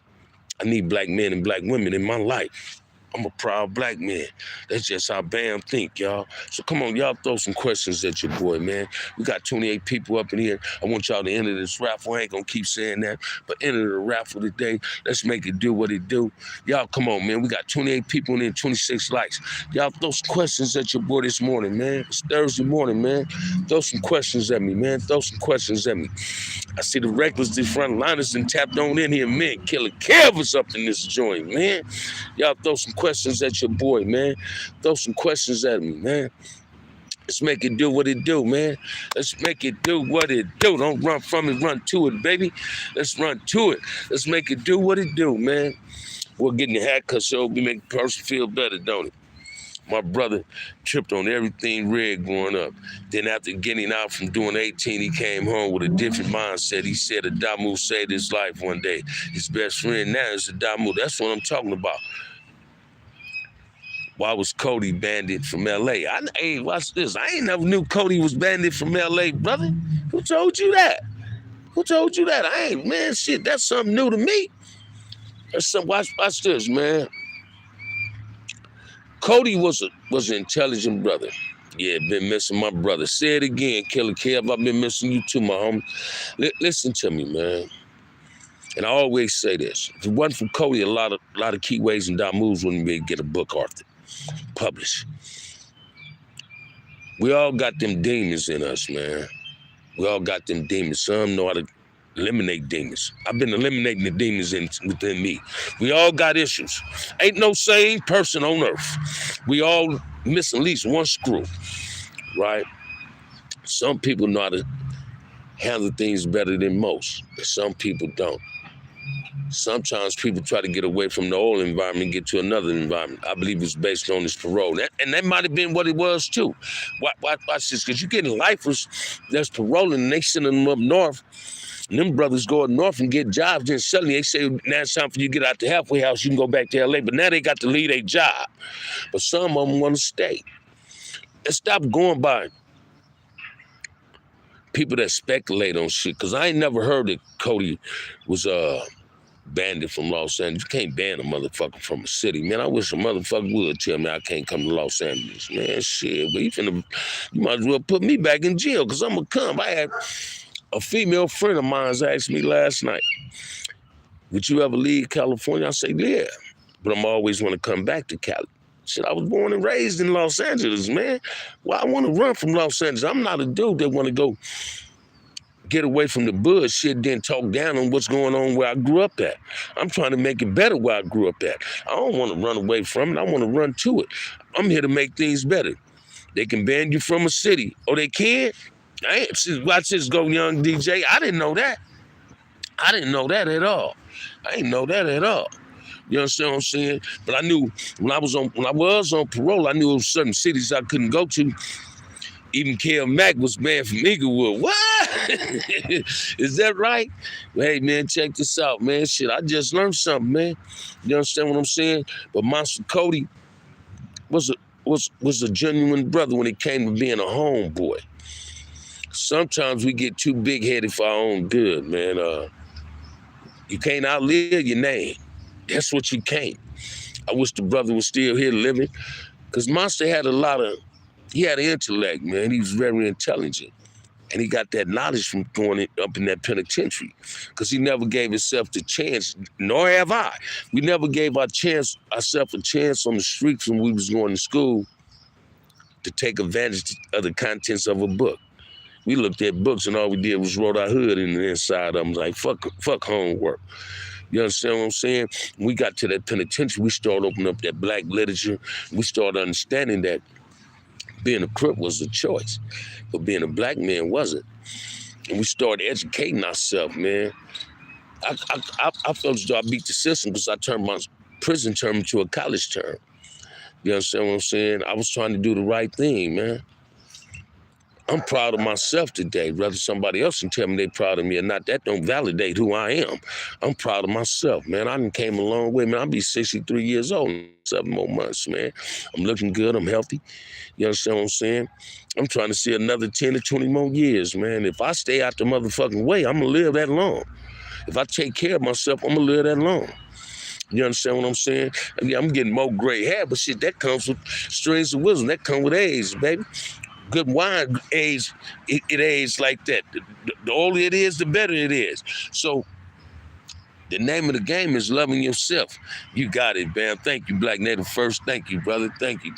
I need black men and black women in my life. I'm a proud black man. That's just how Bamm think, y'all. So come on, y'all throw some questions at your boy, man. We got 28 people up in here. I want y'all to enter this raffle. I ain't gonna keep saying that, but enter the raffle today. Let's make it do what it do. Y'all, come on, man. We got 28 people in there, 26 likes. Y'all throw some questions at your boy this morning, man. It's Thursday morning, man. Throw some questions at me, man. Throw some questions at me. I see the reckless, the frontliners and tapped on in here, man. Killer Kev is up in this joint, man. Y'all throw some questions at your boy, man. Throw some questions at me, man. Let's make it do what it do, man. Let's make it do what it do. Don't run from it, run to it, baby. Let's run to it. Let's make it do what it do, man. We're getting the haircut so we make the person feel better, don't it? My brother tripped on everything red growing up. Then after getting out from doing 18, he came home with a different mindset. He said Adamu saved his life one day. His best friend now is Adamu. That's what I'm talking about. Why was Cody banded from L.A.? Hey, watch this. I ain't never knew Cody was banded from L.A., brother. Who told you that? Who told you that? I ain't, man, shit, that's something new to me. That's some, watch this, man. Cody was an intelligent brother. Yeah, been missing my brother. Say it again, Killer Kev. I've been missing you too, my homie. Listen to me, man. And I always say this: if it wasn't for Cody, a lot of Keyways and Damus wouldn't be able to get a book authored, published. We all got them demons in us, man. We all got them demons. Some know how to eliminate demons. I've been eliminating the demons within me. We all got issues. Ain't no sane person on earth. We all miss at least one screw, right? Some people know how to handle things better than most, but some people don't. Sometimes people try to get away from the old environment and get to another environment. I believe it's based on this parole. And that might have been what it was too. Watch this, because you're getting lifers that's paroling and they sending them up north. And them brothers go up north and get jobs. Then suddenly they say, now it's time for you to get out the halfway house. You can go back to LA. But now they got to leave their job. But some of them want to stay. And stop going by people that speculate on shit. Because I ain't never heard that Cody was banned from Los Angeles. You can't ban a motherfucker from a city. Man, I wish a motherfucker would tell me I can't come to Los Angeles. Man, shit. But you might as well put me back in jail because I'm going to come. I had a female friend of mine asked me last night, would you ever leave California? I said, yeah. But I'm always want to come back to Cali. Shit, I was born and raised in Los Angeles, man. Why I want to run from Los Angeles? I'm not a dude that want to go get away from the bullshit, then talk down on what's going on where I grew up at. I'm trying to make it better where I grew up at. I don't want to run away from it. I want to run to it. I'm here to make things better. They can ban you from a city. Oh, they can? Watch this go, young DJ. I didn't know that. I didn't know that at all. I didn't know that at all. You understand what I'm saying? But I knew when I was on parole, I knew there was certain cities I couldn't go to. Even Kel Mack was banned from Inglewood. What? Is that right? Well, hey, man, check this out, man. Shit, I just learned something, man. You understand what I'm saying? But Monster Cody was a genuine brother when it came to being a homeboy. Sometimes we get too big-headed for our own good, man. You can't outlive your name. That's what you can't. I wish the brother was still here living, because Monster had he had an intellect, man. He was very intelligent. And he got that knowledge from going up in that penitentiary, because he never gave himself the chance, nor have I. We never gave ourselves a chance on the streets when we was going to school to take advantage of the contents of a book. We looked at books and all we did was wrote our hood in the inside of them, like, fuck homework. You understand what I'm saying? When we got to that penitentiary, we started opening up that black literature. We started understanding that being a Crip was a choice, but being a black man wasn't. And we started educating ourselves, man. I felt as though I beat the system because I turned my prison term into a college term. You understand what I'm saying? I was trying to do the right thing, man. I'm proud of myself today. Whether somebody else can tell me they're proud of me or not, that don't validate who I am. I'm proud of myself, man. I done came a long way, man. I'll be 63 years old in 7 more months, man. I'm looking good. I'm healthy. You understand what I'm saying? I'm trying to see another 10 to 20 more years, man. If I stay out the motherfucking way, I'm going to live that long. If I take care of myself, I'm going to live that long. You understand what I'm saying? Yeah, I'm getting more gray hair, but shit, that comes with strings of wisdom. That comes with age, baby. Good wine age, it ages like that. The older it is, the better it is. So the name of the game is loving yourself. You got it, Bam. Thank you, Black Native First. Thank you, brother. Thank you.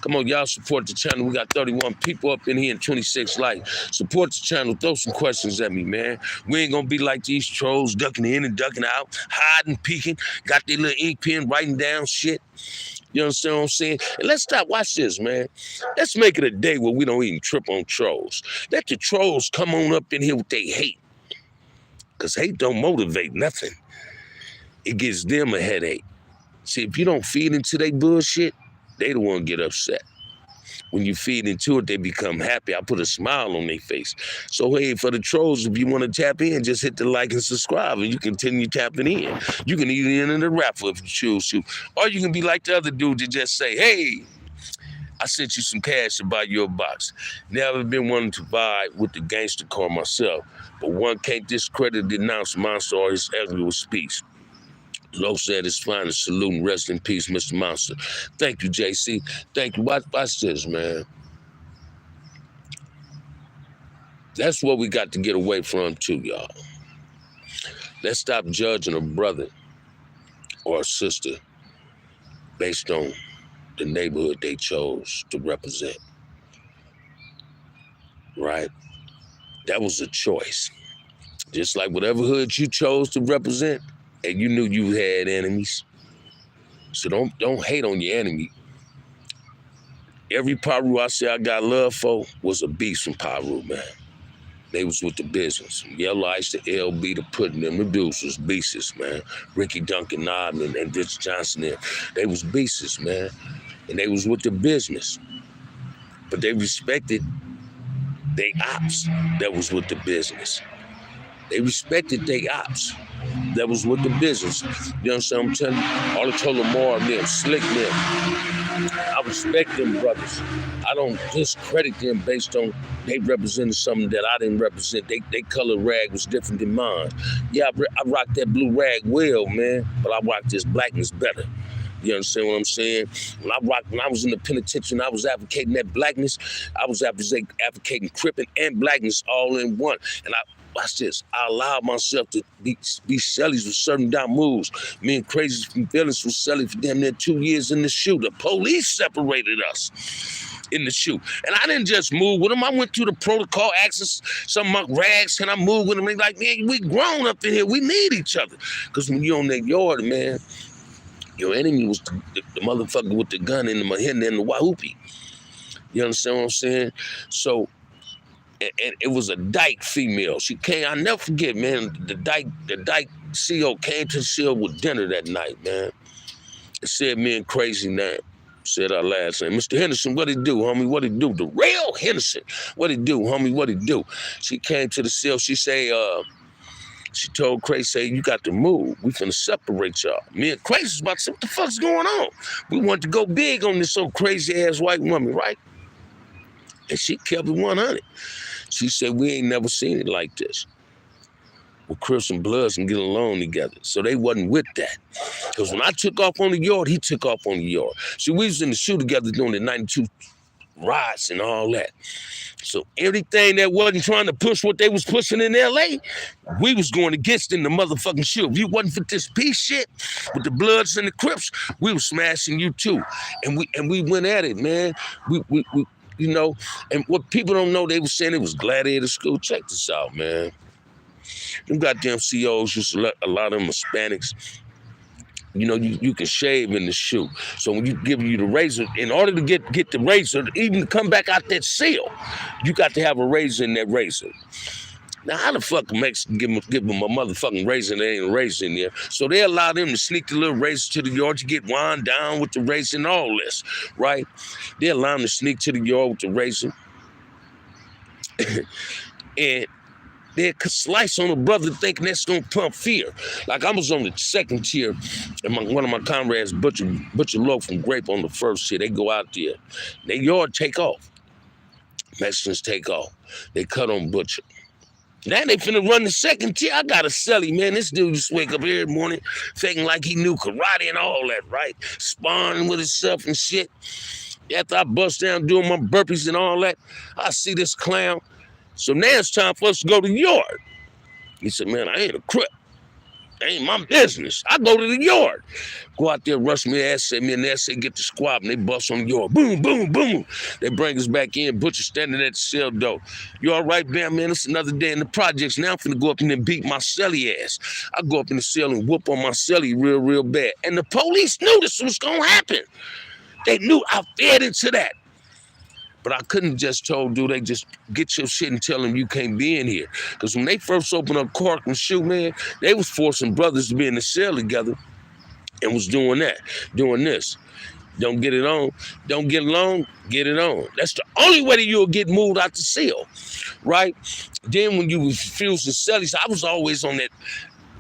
Come on, y'all support the channel. We got 31 people up in here and 26 likes. Support the channel. Throw some questions at me, man. We ain't gonna be like these trolls ducking in and ducking out, hiding, peeking, got their little ink pen writing down shit. You understand what I'm saying? And let's stop. Watch this, man. Let's make it a day where we don't even trip on trolls. Let the trolls come on up in here with their hate. Because hate don't motivate nothing. It gives them a headache. See, if you don't feed into their bullshit, they the one get upset. When you feed into it, they become happy. I put a smile on their face. So, hey, for the trolls, if you want to tap in, just hit the like and subscribe, and you continue tapping in. You can even enter the raffle if you choose to. Or you can be like the other dude that just say, hey, I sent you some cash to buy your box. Never been one to vibe with the gangster car myself, but one can't discredit, denounce Monster or his ugly speech. Low said it's fine to salute and rest in peace, Mr. Monster. Thank you, JC. Thank you. Watch this, man. That's what we got to get away from too, y'all. Let's stop judging a brother or a sister based on the neighborhood they chose to represent, right? That was a choice. Just like whatever hood you chose to represent, and you knew you had enemies. So don't hate on your enemy. Every Paru I say I got love for was a beast from Paru, man. They was with the business. From Yellow Ice to LB to Puddin', them the dudes was beasts, man. Ricky Duncan Nodman and Rich Johnson, they was beasts, man. And they was with the business. But they respected they ops that was with the business. They respected they ops that was with the business. You understand what I'm telling you? All the Tullamore and them, Slick them. I respect them brothers. I don't discredit them based on they represented something that I didn't represent. They color rag was different than mine. Yeah, I rock that blue rag well, man, but I rock this blackness better. You understand what I'm saying? When I was in the penitentiary and I was advocating that blackness, I was advocating cripping and blackness all in one. And watch this. I allowed myself to be Shelly's with certain down moves. Me and Crazy from Feelings was Shelly for damn near 2 years in the shoe. The police separated us in the shoe. And I didn't just move with them. I went through the protocol, asked some of my rags, can I move with them? They like, man, we grown up in here. We need each other. Because when you're on that yard, man, your enemy was the motherfucker with the gun in the Mahina and the Wahoopie. You understand what I'm saying? So, and it was a dyke female. She came, I'll never forget, man, the dyke CO came to the seal with dinner that night, man. It said me and Crazy name. Said our last name. Mr. Henderson, what it do, homie? What it do? The real Henderson. What it do, homie? What it do? She came to the seal. She say, she told Crazy, say, you got to move. We finna separate y'all. Me and Crazy was about to say, what the fuck's going on? We wanted to go big on this old crazy-ass white woman, right? And she kept it 100. She said, we ain't never seen it like this. Well, Crips and Bloods can get along together. So they wasn't with that. Because when I took off on the yard, he took off on the yard. See, we was in the shoe together doing the 92 riots and all that. So everything that wasn't trying to push what they was pushing in L.A., we was going against in the motherfucking shoe. If you wasn't for this peace shit with the Bloods and the Crips, we was smashing you too. And we went at it, man. We you know, and what people don't know, they was saying it was gladiator school. Check this out, man. Them goddamn COs used to let a lot of them Hispanics, you know, you can shave in the shoe. So when you give you the razor, in order to get the razor, even to come back out that seal, you got to have a razor in that razor. Now, how the fuck a Mexican give them a motherfucking razor and there ain't a razor in there? So they allow them to sneak the little razor to the yard to get wound down with the razor and all this, right? They allow them to sneak to the yard with the razor. And they could slice on a brother thinking that's gonna pump fear. Like I was on the second tier, and one of my comrades, Butcher Loaf from Grape on the first tier, they go out there. Their yard take off. Mexicans take off. They cut on Butcher. Now they finna run the second tier. I got a celly, man. This dude just wake up every morning faking like he knew karate and all that, right? Sparring with himself and shit. After I bust down doing my burpees and all that, I see this clown. So now it's time for us to go to the yard. He said, man, I ain't a Crip. That ain't my business. I go to the yard. Go out there, rush me ass, say me and that say get the squad, and they bust on the yard. Boom, boom, boom. They bring us back in. Butcher standing at the cell door. You all right, Bam, man? It's another day in the projects. Now I'm finna go up in there and beat my celly ass. I go up in the cell and whoop on my celly real, real bad. And the police knew this was gonna happen. They knew I fed into that. But I couldn't just told dude, they just get your shit and tell them you can't be in here. Because when they first opened up Cork and Shoe, man, they was forcing brothers to be in the cell together and was doing that, doing this. Don't get it on, don't get along, get it on. That's the only way that you'll get moved out the cell, right? Then when you refusing cellies, I was always on that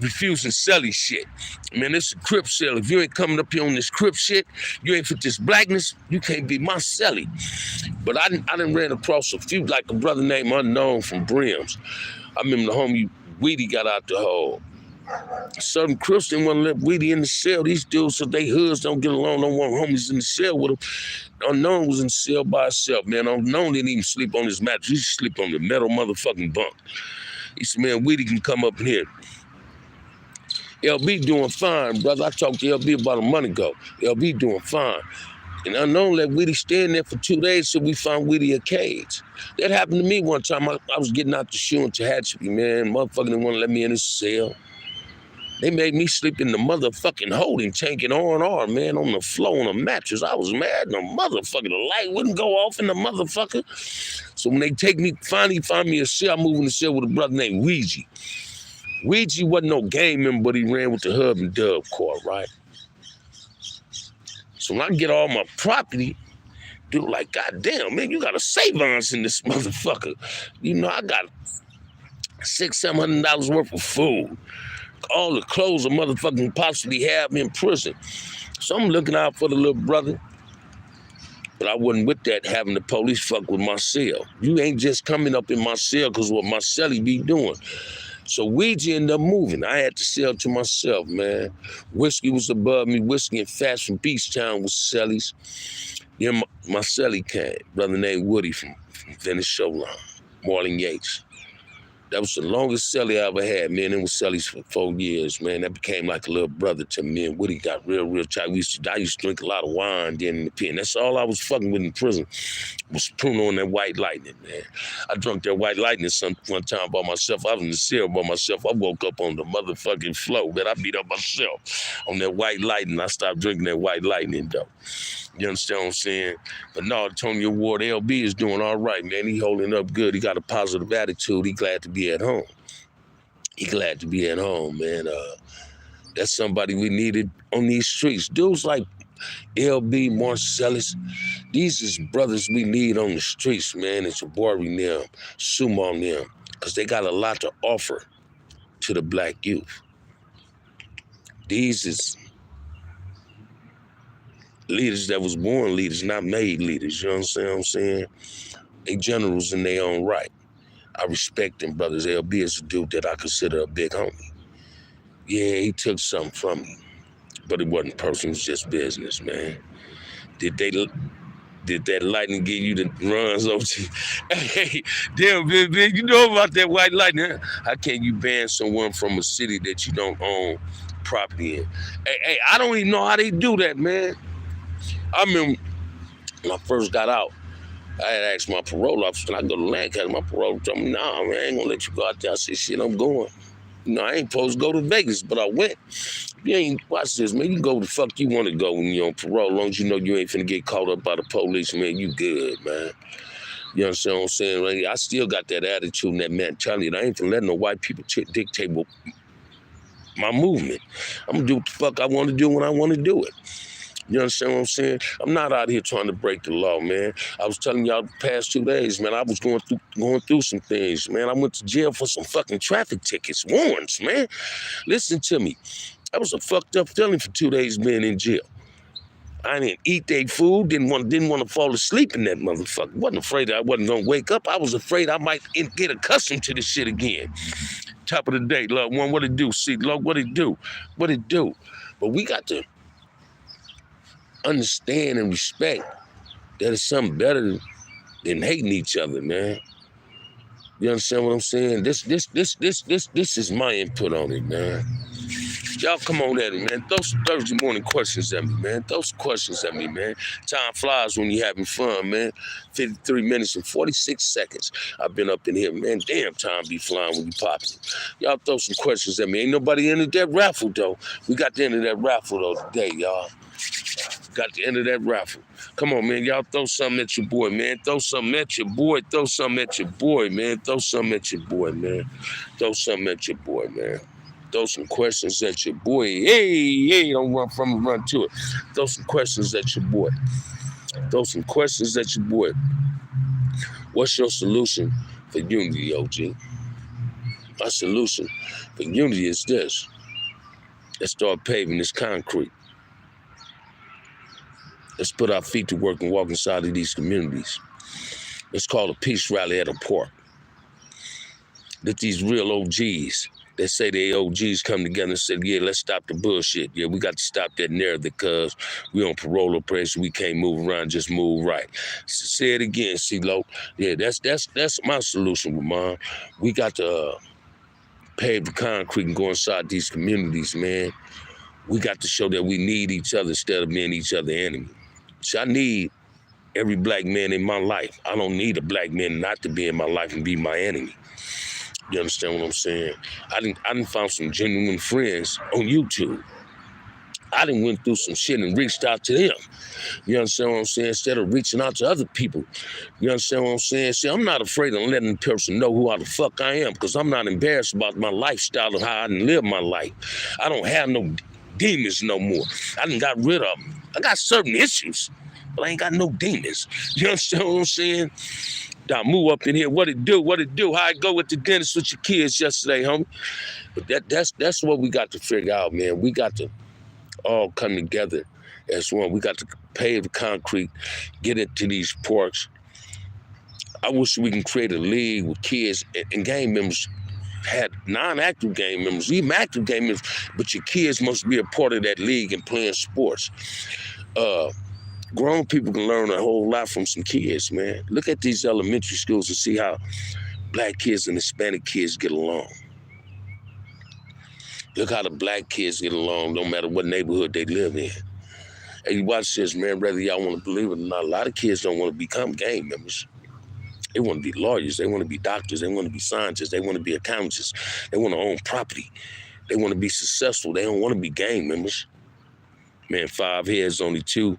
refusing celly shit. Man, this is a Crip cell. If you ain't coming up here on this Crip shit, you ain't fit this blackness, you can't be my celly. But I done ran across a few, like a brother named Unknown from Brims. I remember the homie Weedy got out the hole. Certain Crips didn't want to let Weedy in the cell. These dudes, so they hoods don't get along, don't want homies in the cell with them. Unknown was in the cell by himself, man. Unknown didn't even sleep on his mattress. He used to sleep on the metal motherfucking bunk. He said, man, Weedy can come up in here. LB doing fine, brother. I talked to LB about a month ago. LB doing fine. And Unknown let Weedy stay in there for 2 days till we found Weedy a cage. That happened to me one time. I was getting out the shoe in Tehachapi, man. Motherfucker didn't want to let me in his cell. They made me sleep in the motherfucking holding tank in R&R, man, on the floor on a mattress. I was mad. The motherfucker, the light wouldn't go off in the motherfucker. So when they take me, finally find me a cell, I move in the cell with a brother named Ouija. Ouija wasn't no gang member, but he ran with the Hub and Dub Corps, right? So when I get all my property, dude like, God damn, man, you got a savings in this motherfucker. You know, I got $600-700 worth of food. All the clothes a motherfucking possibly have in prison. So I'm looking out for the little brother. But I wasn't with that, having the police fuck with my cell. You ain't just coming up in my cell because what my cellie be doing. So Ouija ended up moving. I had the cell to myself, man. Whiskey was above me. Whiskey and Fats from Beach Town was cellies. Then my cellie came, brother named Woody from Venice Showline, Marlon Yates. That was the longest cellie I ever had, man. It was cellies for 4 years, man. That became like a little brother to me. And Woody got real tight. I used to drink a lot of wine then in the pen. That's all I was fucking with in prison, was pruning on that White Lightning, man. I drank that White Lightning one time by myself. I was in the cell by myself. I woke up on the motherfucking floor, man. I beat up myself on that White Lightning. I stopped drinking that White Lightning, though. You understand what I'm saying? But no, Antonio Ward, LB is doing all right, man. He holding up good. He got a positive attitude. He glad to be at home. He glad to be at home, man. That's somebody we needed on these streets. Dudes like LB, Marcellus, these is brothers we need on the streets, man. It's Jabari them, Sumo them, because they got a lot to offer to the black youth. These is leaders that was born leaders, not made leaders. You know what I'm saying? They generals in their own right. I respect them, brothers. LB is a dude that I consider a big homie. Yeah, he took something from me, but it wasn't personal. It was just business, man. Did that lightning give you the runs over to you? Hey, damn, man, you know about that White Lightning? How can you ban someone from a city that you don't own property in? Hey, I don't even know how they do that, man. I remember when I first got out, I had asked my parole officer, when I go to Lancaster, my parole told me, nah, man, I ain't gonna let you go out there. I said, shit, I'm going. You know, I ain't supposed to go to Vegas, but I went. You ain't, watch this, man, you can go the fuck you want to go when you're on parole, as long as you know you ain't finna get caught up by the police, man, you good, man. You understand what I'm saying? Right? I still got that attitude and that mentality. I ain't finna let no white people dictate my movement. I'm gonna do what the fuck I want to do when I want to do it. You understand what I'm saying? I'm not out here trying to break the law, man. I was telling y'all the past 2 days, man, I was going through some things, man. I went to jail for some fucking traffic tickets, warrants, man. Listen to me. That was a fucked up feeling for 2 days being in jail. I didn't eat their food, didn't want to fall asleep in that motherfucker. Wasn't afraid that I wasn't gonna wake up. I was afraid I might get accustomed to this shit again. Top of the day, love one, what it do? See, love, what it do? What it do? But we got to understand and respect that it's something better than hating each other, man. You understand what I'm saying? This is my input on it, man. Y'all come on at it, man. Throw some Thursday morning questions at me, man. Throw some questions at me, man. Time flies when you're having fun, man. 53 minutes and 46 seconds. I've been up in here, man. Damn, time be flying when you popping. Y'all throw some questions at me. Ain't nobody entered that raffle, though. We got the end of that raffle, though, today, y'all. Got the end of that raffle. Come on, man. Y'all throw something at your boy, man. Throw something at your boy. Throw something at your boy, man. Throw something at your boy, man. Throw something at your boy, man. Throw some questions at your boy. Hey, don't run from it, run to it. Throw some questions at your boy. Throw some questions at your boy. What's your solution for unity, OG? My solution for unity is this. Let's start paving this concrete. Let's put our feet to work and walk inside of these communities. Let's call a peace rally at a park. Let these real OGs They say the OGs come together and said, yeah, let's stop the bullshit. Yeah, we got to stop that narrative because we on parole or pressure. We can't move around, just move right. Say it again, CeeLo. Yeah, that's my solution with mom. We got to pave the concrete and go inside these communities, man. We got to show that we need each other instead of being each other's enemy. So I need every black man in my life. I don't need a black man not to be in my life and be my enemy. You understand what I'm saying? I done found some genuine friends on YouTube. I done went through some shit and reached out to them. You understand what I'm saying? Instead of reaching out to other people. You understand what I'm saying? See, I'm not afraid of letting the person know who the fuck I am because I'm not embarrassed about my lifestyle and how I done live my life. I don't have no demons no more. I done got rid of them. I got certain issues, but I ain't got no demons. You understand what I'm saying? I move up in here. What it do? How I go with the dentist with your kids yesterday, homie? But that's what we got to figure out, man. We got to all come together as one. We got to pave the concrete, get into these parks. I wish we can create a league with kids and gang members. Had non-active gang members, even active gang members, but your kids must be a part of that league and playing sports. Grown people can learn a whole lot from some kids, man. Look at these elementary schools and see how black kids and Hispanic kids get along. Look how the black kids get along no matter what neighborhood they live in. And you watch this, man, whether y'all want to believe it or not, a lot of kids don't want to become gang members. They want to be lawyers. They want to be doctors. They want to be scientists. They want to be accountants. They want to own property. They want to be successful. They don't want to be gang members. Man, 5 heads, only two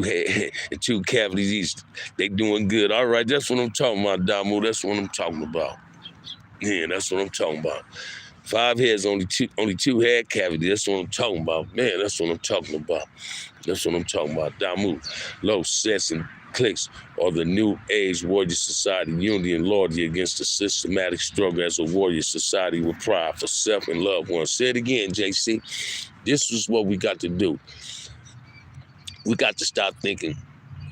head and 2 cavities. They doing good. All right, that's what I'm talking about, Damo. That's what I'm talking about. Yeah, that's what I'm talking about. 5 heads, only two head cavities. That's what I'm talking about. Man, that's what I'm talking about. That's what I'm talking about. Damo, low sets and cliques are the new age warrior society, unity and loyalty against the systematic struggle as a warrior society with pride for self and loved ones. Say it again, JC. This is what we got to do. We got to stop thinking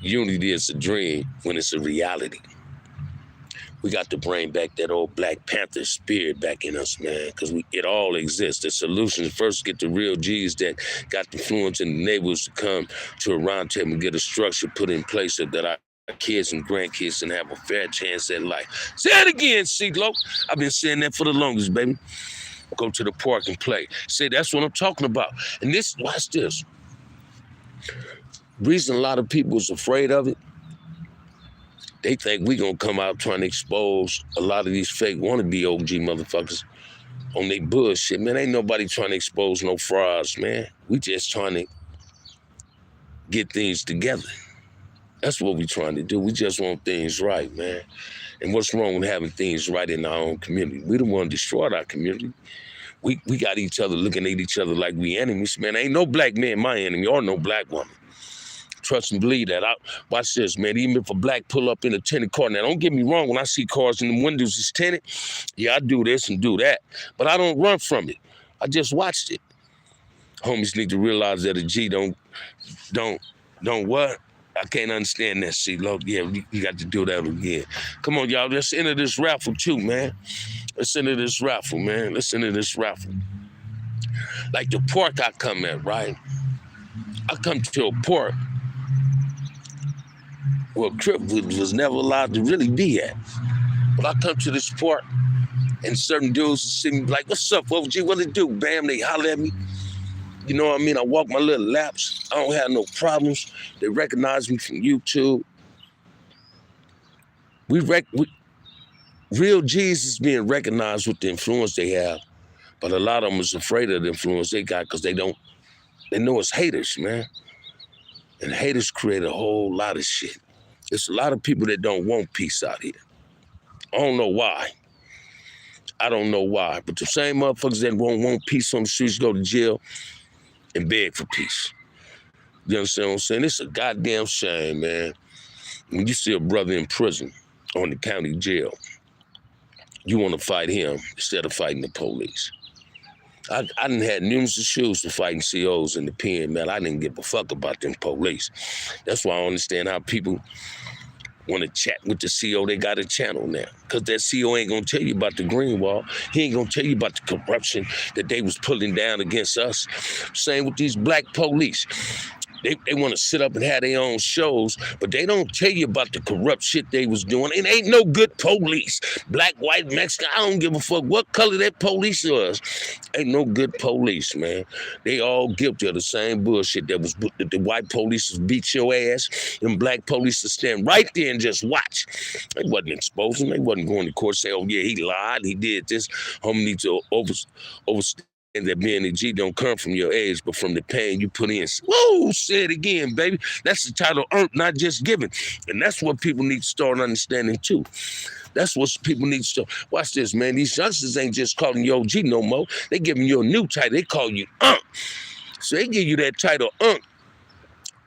unity is a dream when it's a reality. We got to bring back that old Black Panther spirit back in us, man, because it all exists. The solution is first get the real G's that got the influence in the neighborhoods to come to a round table and get a structure put in place so that our kids and grandkids can have a fair chance at life. Say it again, CeeLo. I've been saying that for the longest, baby. Go to the park and play. Say, that's what I'm talking about. And this, watch this. Reason a lot of people is afraid of it, they think we gonna come out trying to expose a lot of these fake wannabe OG motherfuckers on their bullshit. Man, ain't nobody trying to expose no frauds, man. We just trying to get things together. That's what we trying to do. We just want things right, man. And what's wrong with having things right in our own community? We don't want to destroy our community. We got each other looking at each other like we enemies, man. Ain't no black man my enemy or no black woman. Trust and believe that. Watch this, man. Even if a black pull up in a tinted car, now don't get me wrong, when I see cars in the windows is tinted, yeah, I do this and do that. But I don't run from it. I just watched it. Homies need to realize that a G don't what? I can't understand that, CeeLo. Yeah, you got to do that again. Come on, y'all. Let's enter this raffle too, man. Let's enter this raffle, man. Let's enter this raffle. Like the park I come at, right? I come to a park where Crip was never allowed to really be at. But I come to this park and certain dudes will see me like, what's up, OG? What it do? Bam, they holler at me. You know what I mean? I walk my little laps. I don't have no problems. They recognize me from YouTube. Real G's is being recognized with the influence they have, but a lot of them is afraid of the influence they got because they know it's haters, man. And haters create a whole lot of shit. There's a lot of people that don't want peace out here. I don't know why. I don't know why, but the same motherfuckers that won't want peace on the streets go to jail and beg for peace. You understand what I'm saying? It's a goddamn shame, man. When you see a brother in prison or in the county jail, you want to fight him instead of fighting the police. I done had numerous shoes for fighting COs in the pen, man. I didn't give a fuck about them police. That's why I understand how people Want to chat with the CO, they got a channel now. Because that CO ain't going to tell you about the green wall. He ain't going to tell you about the corruption that they was pulling down against us. Same with these black police. They want to sit up and have their own shows, but they don't tell you about the corrupt shit they was doing. It ain't no good police. Black, white, Mexican, I don't give a fuck what color that police was. Ain't no good police, man. They all guilty of the same bullshit that the white police beat your ass, and black police stand right there and just watch. They wasn't exposing. They wasn't going to court say, oh yeah, he lied, he did this. Homie needs to overstand that being a G don't come from your age, but from the pain you put in. Whoa, say it again, baby. That's the title earned, not just given. And that's what people need to start understanding too. That's what people need to start. Watch this, man. These youngsters ain't just calling you OG no more. They giving you a new title. They call you Unc. So they give you that title Unc.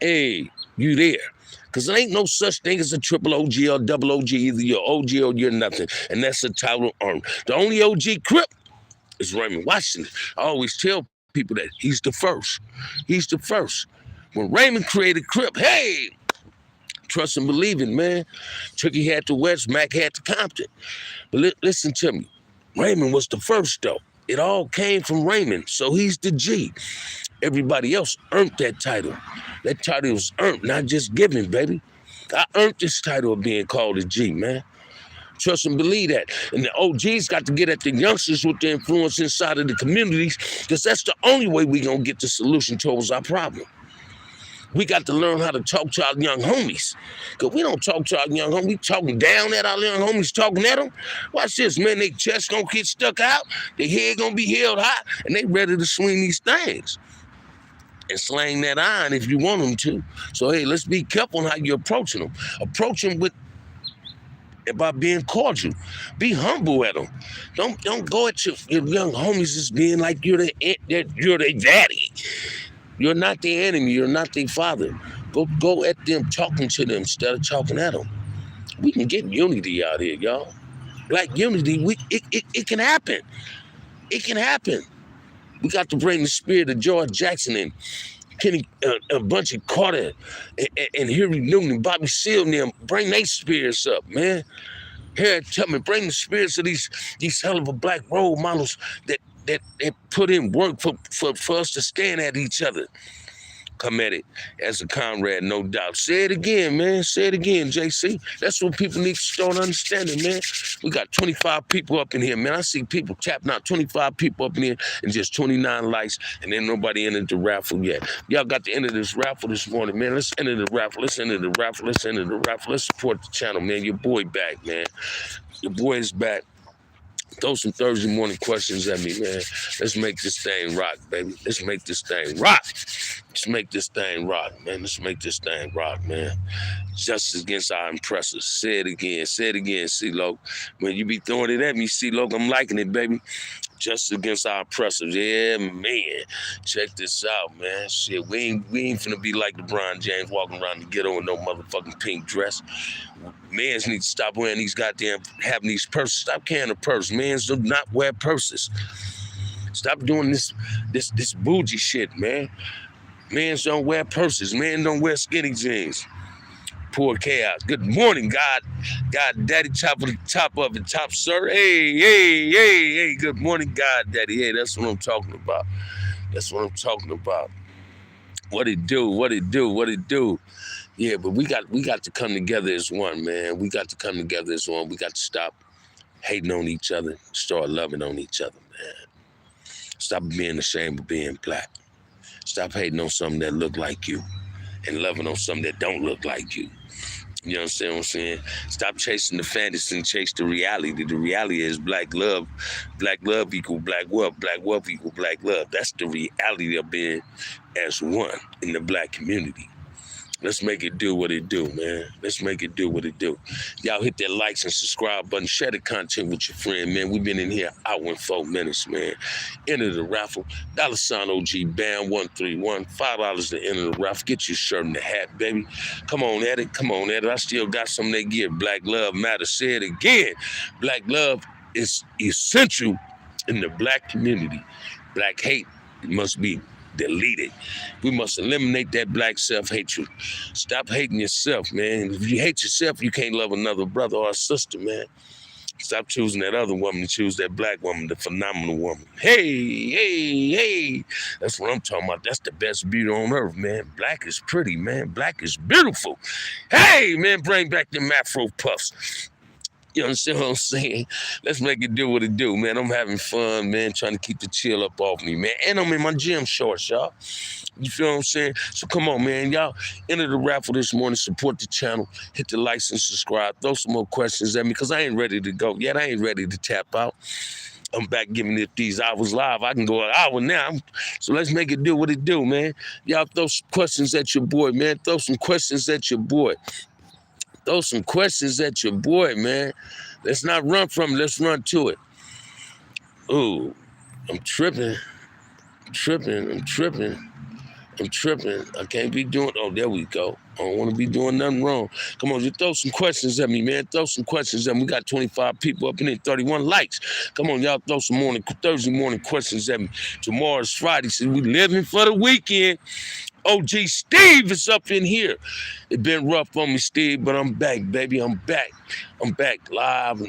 Hey, you there. Because there ain't no such thing as a triple OG or double OG. Either you're OG or you're nothing. And that's the title earned. The only OG Crip is Raymond Washington. I always tell people that he's the first. He's the first. When Raymond created Crip, hey, trust and believe it, man. Tricky had to West, Mac had to Compton. But listen to me. Raymond was the first, though. It all came from Raymond, so he's the G. Everybody else earned that title. That title was earned, not just given, baby. I earned this title of being called a G, man. Trust and believe that. And the OGs got to get at the youngsters with the influence inside of the communities, because that's the only way we going to get the solution towards our problem. We got to learn how to talk to our young homies. Because we don't talk to our young homies. We talking down at our young homies, talking at them. Watch this, man. Their chest going to get stuck out. Their head going to be held high. And they ready to swing these things and slang that iron if you want them to. So, hey, let's be careful on how you're approaching them. Approach them with by being cordial. Be humble at them. Don't go at your young homies as being like you're their daddy. You're not their enemy. You're not their father. Go at them talking to them instead of talking at them. We can get unity out here, y'all. Black unity, it can happen. It can happen. We got to bring the spirit of George Jackson in. Kenny, a bunch of Carter and Harry Newton and Bobby Seale and them, bring their spirits up, man. Harriet Tubman, bring the spirits of these hell of a black role models that put in work for us to stand at each other. Come at it as a comrade, no doubt. Say it again, man. Say it again, JC. That's what people need to start understanding, man. We got 25 people up in here, man. I see people tapping out 25 people up in here and just 29 likes, and then nobody entered the raffle yet. Y'all got to enter this raffle this morning, man. Let's enter the raffle. Let's enter the raffle. Let's enter the raffle. Let's support the channel, man. Your boy back, man. Your boy is back. Throw some Thursday morning questions at me, man. Let's make this thing rock, baby. Let's make this thing rock. Let's make this thing rock, man. Let's make this thing rock, man. Justice against our oppressors. Say it again. Say it again, C-Lo. When you be throwing it at me, C-Lo, I'm liking it, baby. Justice against our oppressors. Yeah, man. Check this out, man. Shit, we ain't finna be like LeBron James walking around the ghetto in no motherfucking pink dress. Mans need to stop wearing these having these purses. Stop carrying a purse. Mans do not wear purses. Stop doing this bougie shit, man. Mans don't wear purses. Men don't wear skinny jeans. Poor chaos. Good morning, God Daddy, top of the top, sir. Hey. Good morning, God Daddy. Hey, that's what I'm talking about. That's what I'm talking about. What it do? Yeah, but we got to come together as one, man. We got to come together as one. We got to stop hating on each other, start loving on each other, man. Stop being ashamed of being black. Stop hating on something that look like you and loving on something that don't look like you. You understand what I'm saying? Stop chasing the fantasy and chase the reality. The reality is black love. Black love equal black wealth. Black wealth equal black love. That's the reality of being as one in the black community. Let's make it do what it do, man. Let's make it do what it do. Y'all hit that likes and subscribe button. Share the content with your friend, man. We've been in here out in 4 minutes, man. Enter the raffle. $, OG Bamm 131. $5 to enter the raffle. Get your shirt and the hat, baby. Come on at it. Come on at it. I still got something they give. Black love matters. Say it again. Black love is essential in the black community. Black hate must be delete it. We must eliminate that black self-hatred. Stop hating yourself, man. If you hate yourself, you can't love another brother or sister, man. Stop choosing that other woman and choose that black woman, the phenomenal woman. Hey. That's what I'm talking about. That's the best beauty on earth, man. Black is pretty, man. Black is beautiful. Hey, man, bring back them Afro puffs. You understand what I'm saying? Let's make it do what it do, man. I'm having fun, man, trying to keep the chill up off me, man. And I'm in my gym shorts, y'all. You feel what I'm saying? So come on, man. Y'all enter the raffle this morning. Support the channel. Hit the like and subscribe. Throw some more questions at me because I ain't ready to go yet. I ain't ready to tap out. I'm back giving it these hours live. I can go an hour now. So let's make it do what it do, man. Y'all throw some questions at your boy, man. Throw some questions at your boy. Throw some questions at your boy, man. Let's not run from it. Let's run to it. Ooh, I'm tripping. I can't be doing, oh, there we go. I don't want to be doing nothing wrong. Come on, just throw some questions at me, man. Throw some questions at me. We got 25 people up in there, 31 likes. Come on, y'all throw some Thursday morning questions at me. Tomorrow's Friday, so we living for the weekend. OG Steve is up in here. It been rough on me, Steve, but I'm back, baby. I'm back live.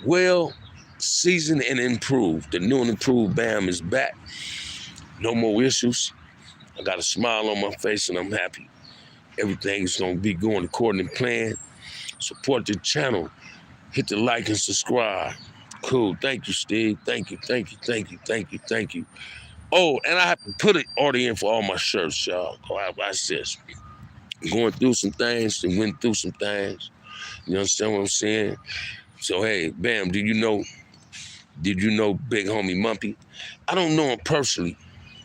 Well, seasoned and improved. The new and improved Bamm is back. No more issues. I got a smile on my face and I'm happy. Everything's gonna be going according to plan. Support the channel. Hit the like and subscribe. Cool. Thank you, Steve. Thank you. Oh, and I have to put an order in for all my shirts, y'all. Watch this. Going through some things and went through some things. You understand what I'm saying? So, hey, Bamm, did you know big homie Mumpy? I don't know him personally.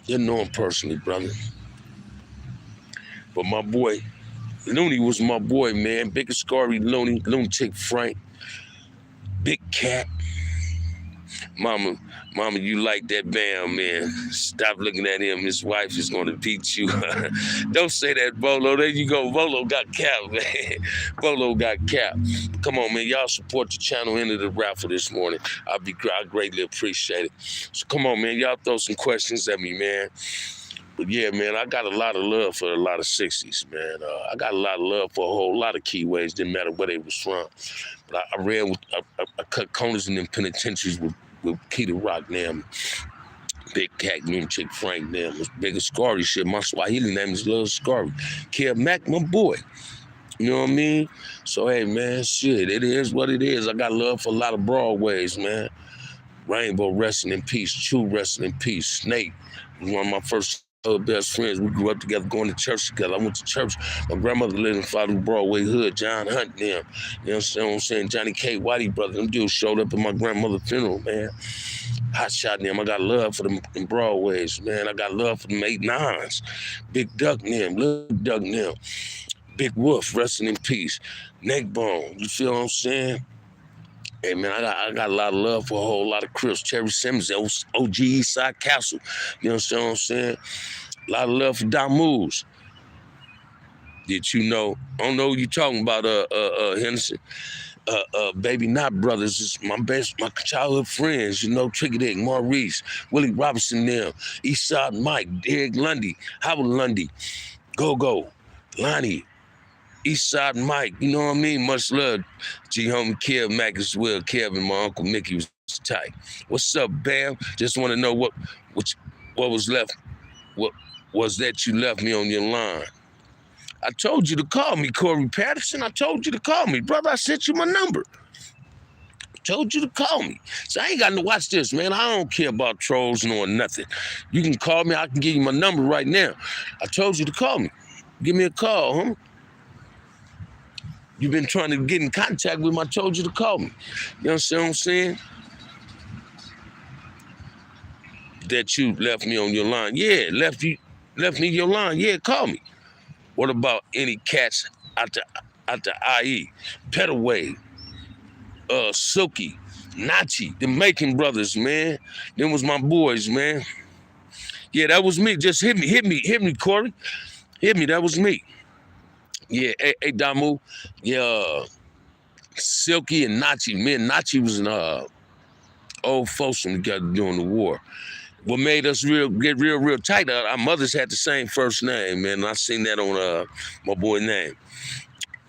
Didn't know him personally, brother. But my boy, Looney was my boy, man. Big Scary Looney, Lunatic Frank, Big Cat. Mama, you like that Bamm, man. Stop looking at him. His wife is going to beat you. Don't say that, Bolo. There you go. Bolo got capped, man. Bolo got capped. Come on, man. Y'all support the channel into the raffle this morning. I greatly appreciate it. So come on, man. Y'all throw some questions at me, man. But yeah, man, I got a lot of love for a lot of 60s, man. I got a lot of love for a whole lot of keyways. Didn't matter where they was from. But I ran with, I cut corners in them penitentiaries with Key to Rock, them. Big Cat, Lunatic Frank, them. Big Scary shit. My Swahili name is Lil Scary. Kev Mac, my boy. You know what I mean? So, hey, man, shit, it is what it is. I got love for a lot of Broadways, man. Rainbow, resting in peace. Chew, resting in peace. Snake was one of my first best friends. We grew up together, going to church together. I went to church. My grandmother lived in Father Broadway Hood, John Hunt, them. You know what I'm saying? Johnny K. Whitey, brother. Them dudes showed up at my grandmother's funeral, man. Hot shot them. I got love for them in Broadways, man. I got love for them 8-9s. Big Duck, them. Little Duck, them. Big Wolf, resting in peace. Neck Bone, you feel what I'm saying? Hey, man, I got a lot of love for a whole lot of Crips. Terry Simmons, OG Eastside Castle. You know what I'm saying? A lot of love for Damoos. Did you know? I don't know who you talking about, Henderson. Baby Not Brothers is my childhood friends, you know, Tricky Dick, Maurice, Willie Robinson, them, Eastside Mike, Derek Lundy, Howard Lundy, Go, Lonnie, Eastside Mike, you know what I mean? Much love, G-Homie Kev Mac as well. Kevin, my Uncle Mickey was tight. What's up, Bamm? Just want to know what was left, what was that you left me on your line? I told you to call me, Corey Patterson. I told you to call me. Brother, I sent you my number. I told you to call me. So I ain't got to watch this, man. I don't care about trolls nor nothing. You can call me. I can give you my number right now. I told you to call me. Give me a call, huh? You've been trying to get in contact with me. I told you to call me. You understand what I'm saying? That you left me on your line. Yeah, left me your line. Yeah, call me. What about any cats out the IE? Petaway, Silky, Nachi, the Macon brothers, man. Them was my boys, man. Yeah, that was me. Just hit me, Corey. Hit me, that was me. Yeah, hey, Damu. Yeah, Silky and Nachi. Me and Nachi was in old folsom together during the war. what made us get real tight, our mothers had the same first name, man. I seen that on my boy name,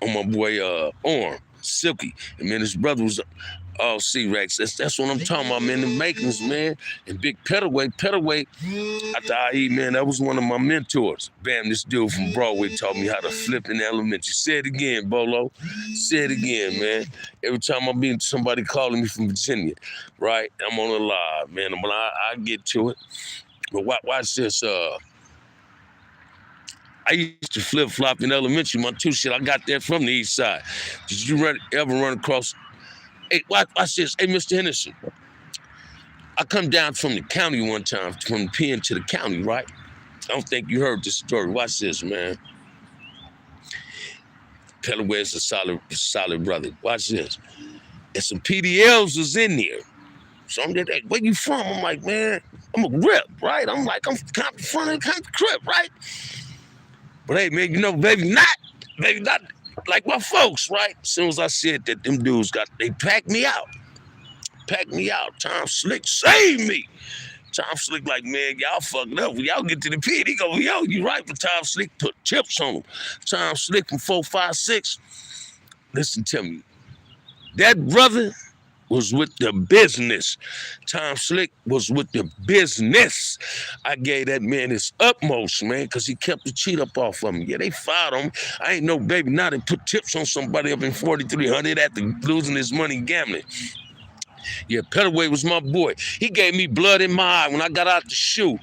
on my boy Orm, Silky. And man, his brother was C-Rex. That's what I'm talking about, man. The makings, man. And Big Petaway after IE, man, that was one of my mentors. Bam, this dude from Broadway taught me how to flip in elementary. Say it again, Bolo. Say it again, man. Every time I be somebody calling me from Virginia, right? I'm on the live, man. But I get to it. But watch this. I used to flip-flop in elementary. My two shit, I got that from the east side. Did you ever run across? Hey, watch this. Hey, Mr. Henderson. I come down from the county one time, from the pen to the county, right? I don't think you heard this story. Watch this, man. Pelaway's a solid brother. Watch this. And some PDLs was in there. So I'm just like, where you from? I'm like, man, I'm a Crip, right? I'm like, I'm kind of from the Crip, right? But hey, man, you know, maybe not like my folks, right? As soon as I said that, them dudes they packed me out. Tom Slick saved me. Tom Slick like, man, y'all fucking up. When y'all get to the pit, he go, yo, you right, but Tom Slick put chips on him. Tom Slick from 456. Listen to me. That brother was with the business. Tom Slick was with the business. I gave that man his utmost, man, because he kept the cheat up off of me. Yeah, they fired him. I ain't no baby now they put tips on somebody up in 4,300 after losing his money gambling. Yeah, Petaway was my boy. He gave me blood in my eye when I got out the shoe.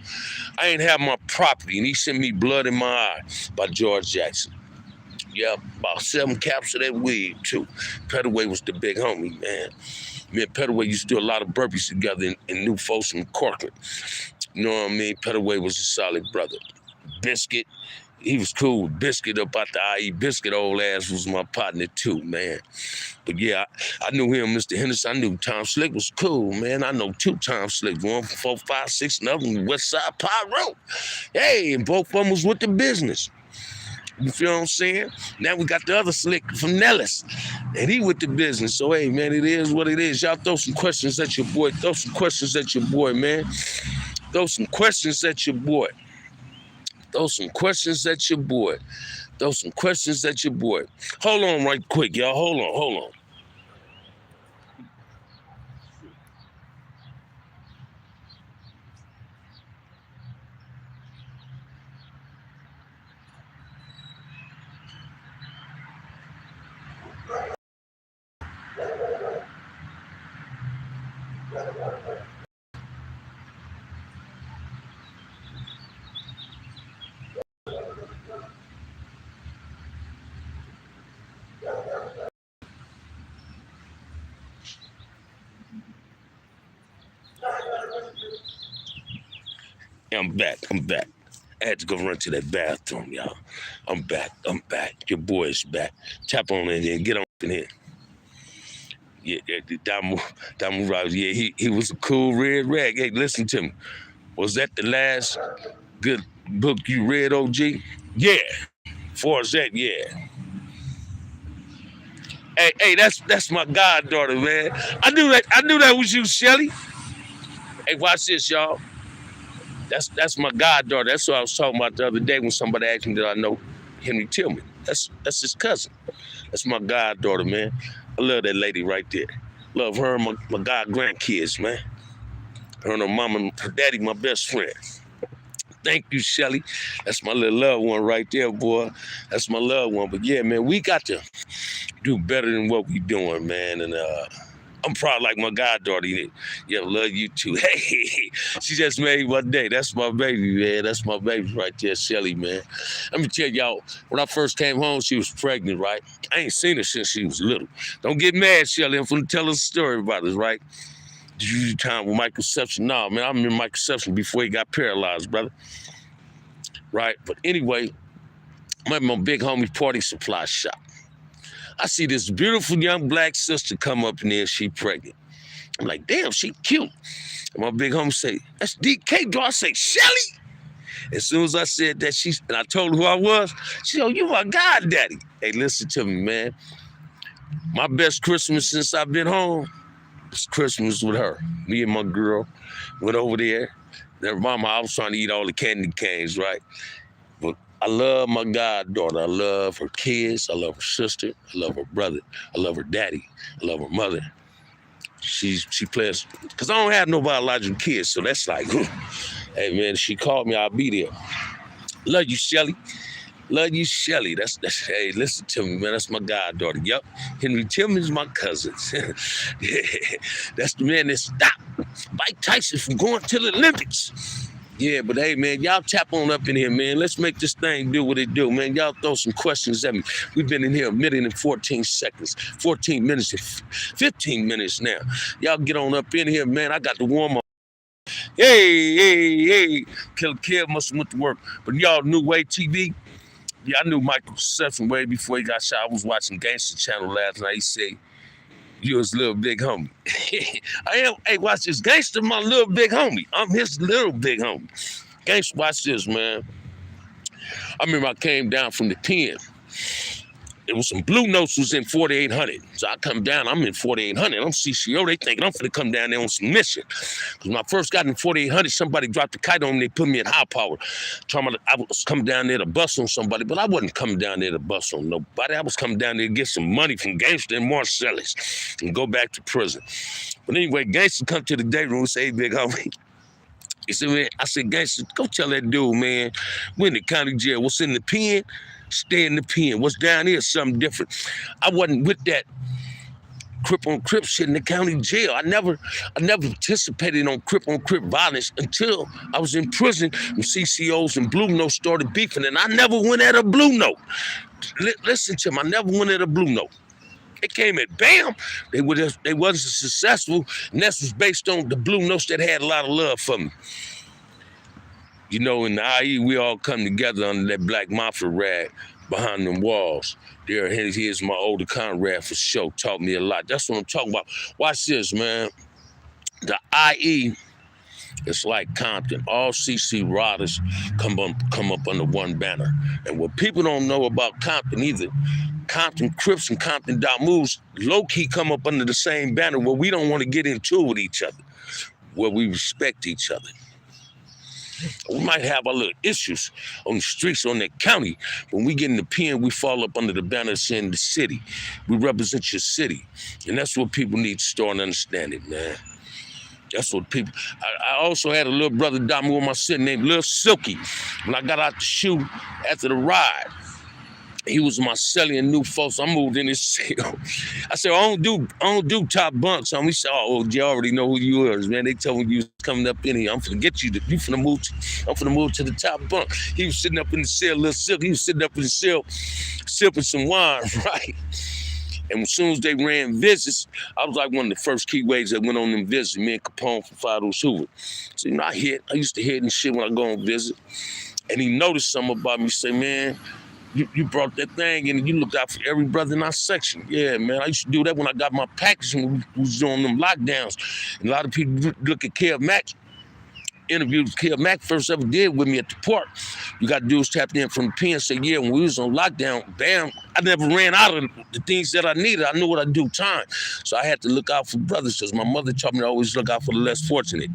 I ain't have my property, and he sent me blood in my eye by George Jackson. Yeah, about 7 caps of that weed, too. Petaway was the big homie, man. Me and Petaway used to do a lot of burpees together in New Folsom and Corcoran. You know what I mean? Petaway was a solid brother. Biscuit, he was cool. Biscuit up out the IE. Biscuit old ass was my partner too, man. But yeah, I knew him, Mr. Henderson. I knew Tom Slick was cool, man. I know 2 Tom Slicks, one from 456, another from West Side Pyro. Hey, and both of them was with the business. You feel what I'm saying? Now we got the other Slick from Nellis, and he with the business. So, hey, man, it is what it is. Y'all throw some questions at your boy. Throw some questions at your boy, man. Throw some questions at your boy. Throw some questions at your boy. Throw some questions at your boy. Hold on right quick, y'all. Hold on. I'm back. I had to go run to that bathroom, y'all. I'm back. Your boy is back. Tap on in there. Get on in here. Yeah, Damu Robbins, yeah, he was a cool red rag. Hey, listen to me. Was that the last good book you read, OG? Yeah. Far as that, yeah. Hey, that's my goddaughter, man. I knew that was you, Shelly. Hey, watch this, y'all. That's my goddaughter. That's what I was talking about the other day when somebody asked me, did I know Henry Tillman? That's his cousin. That's my goddaughter, man. I love that lady right there. Love her and my god grandkids, man. Her and her mama and her daddy, my best friend. Thank you, Shelly. That's my little loved one right there, boy. That's my loved one. But yeah, man, we got to do better than what we doing, man. And I'm proud like my goddaughter. Yeah, love you too. Hey, she just made my day. That's my baby, man. That's my baby right there, Shelly, man. Let me tell y'all, when I first came home, she was pregnant, right? I ain't seen her since she was little. Don't get mad, Shelly. I'm finna tell her a story about this, right? Did you do time with Michael Conception? No, man, I remember Michael Conception before he got paralyzed, brother. Right? But anyway, I'm at my big homie party supply shop. I see this beautiful young black sister come up in there, she pregnant. I'm like, damn, she cute. And my big homie say, that's DK, do I say, Shelly? As soon as I said that, and I told her who I was, she said, oh, you my goddaddy. Hey, listen to me, man. My best Christmas since I've been home It's Christmas with her. Me and my girl went over there. Then mama, I was trying to eat all the candy canes, right? But I love my goddaughter. I love her kids. I love her sister. I love her brother. I love her daddy. I love her mother. She plays, because I don't have no biological kids, so that's like, hey man, she called me, I'll be there. Love you, Shelly. Love you, Shelly. That's hey, listen to me, man. That's my goddaughter. Yup. Henry Tillman's my cousin. Yeah, that's the man that stopped Mike Tyson from going to the Olympics. Yeah, but hey, man, y'all tap on up in here, man. Let's make this thing do what it do, man. Y'all throw some questions at me. We've been in here a minute and 14 seconds, 14 minutes and 15 minutes now. Y'all get on up in here, man. I got to warm up. Hey. Killer must have went to work. But y'all knew Way TV? Yeah, I knew Michael Sefton way before he got shot. I was watching Gangster Channel last night. He said, you was little big homie. I am. Hey, watch this. Gangster, my little big homie. I'm his little big homie. Gangster, watch this, man. I remember I came down from the pen. There was some blue notes was in 4800. So I come down, I'm in 4800. I'm CCO. They thinking I'm finna come down there on some mission. Because when I first got in 4800, somebody dropped a kite on me. They put me in high power. I was coming down there to bust on somebody, but I wasn't coming down there to bust on nobody. I was coming down there to get some money from Gangster and Marcellus and go back to prison. But anyway, Gangster come to the day room and say, hey, big homie. He said, man, I said, Gangster, go tell that dude, man, we're in the county jail. What's in the pen? Stay in the pen. What's down here is something different. I wasn't with that Crip on Crip shit in the county jail. I never participated on Crip violence until I was in prison and CCOs and Blue Note started beefing, and I never went at a Blue Note. Listen to him, I never went at a Blue Note. It came at Bamm. They wasn't successful, and that was based on the Blue Notes that had a lot of love for me. You know, in the IE, we all come together under that Black Mafia rag behind them walls. Here's my older comrade for sure. Taught me a lot. That's what I'm talking about. Watch this, man. The IE, it's like Compton. All CC riders come up under one banner. And what people don't know about Compton either, Compton Crips and Compton Damus low-key come up under the same banner where we don't want to get into it with each other, where we respect each other. We might have our little issues on the streets, on that county. When we get in the pen, we fall up under the banner saying the city. We represent your city. And that's what people need to start understanding, man. That's what people... I also had a little brother Damu on my city named Lil Silky. When I got out the shoe after the ride, he was my celly and new folks. I moved in his cell. I said, I don't do top bunks. He said, oh, you already know who you is, man. They told me you was coming up in here. I'm finna get you. I'm finna move to the top bunk. He was sitting up in the cell, Lil Silk. He was sitting up in the cell, sipping some wine, right? And as soon as they ran visits, I was like one of the first key waves that went on them visits. Me and Capone from Fados Hoover. So, you know, I used to hit and shit when I go on visit. And he noticed something about me. Say, man, you brought that thing in and you looked out for every brother in our section. Yeah, man, I used to do that when I got my package and we was doing them lockdowns. And a lot of people look at Kev Mack. Interviews Kev Mack first ever did with me at the park. You got dudes tapped in from the pen and say, yeah, when we was on lockdown, bam, I never ran out of the things that I needed. I knew what I do time. So I had to look out for brothers because my mother taught me to always look out for the less fortunate.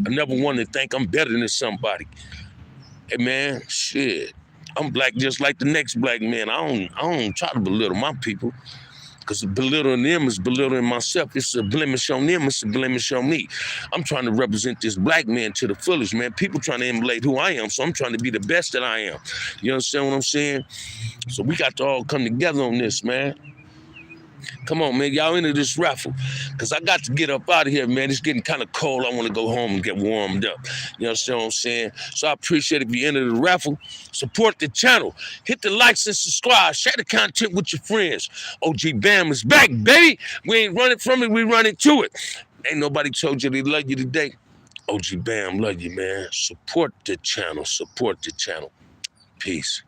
I never wanted to think I'm better than somebody. Hey, man, shit. I'm black just like the next black man. I don't try to belittle my people, because belittling them is belittling myself. It's a blemish on them, it's a blemish on me. I'm trying to represent this black man to the fullest, man. People trying to emulate who I am, so I'm trying to be the best that I am. You understand what I'm saying? So we got to all come together on this, man. Come on, man, y'all into this raffle. Because I got to get up out of here, man. It's getting kind of cold. I want to go home and get warmed up. You understand what I'm saying? So I appreciate if you enter the raffle. Support the channel. Hit the likes and subscribe. Share the content with your friends. OG Bamm is back, baby. We ain't running from it. We running to it. Ain't nobody told you they love you today. OG Bamm love you, man. Support the channel. Support the channel. Peace.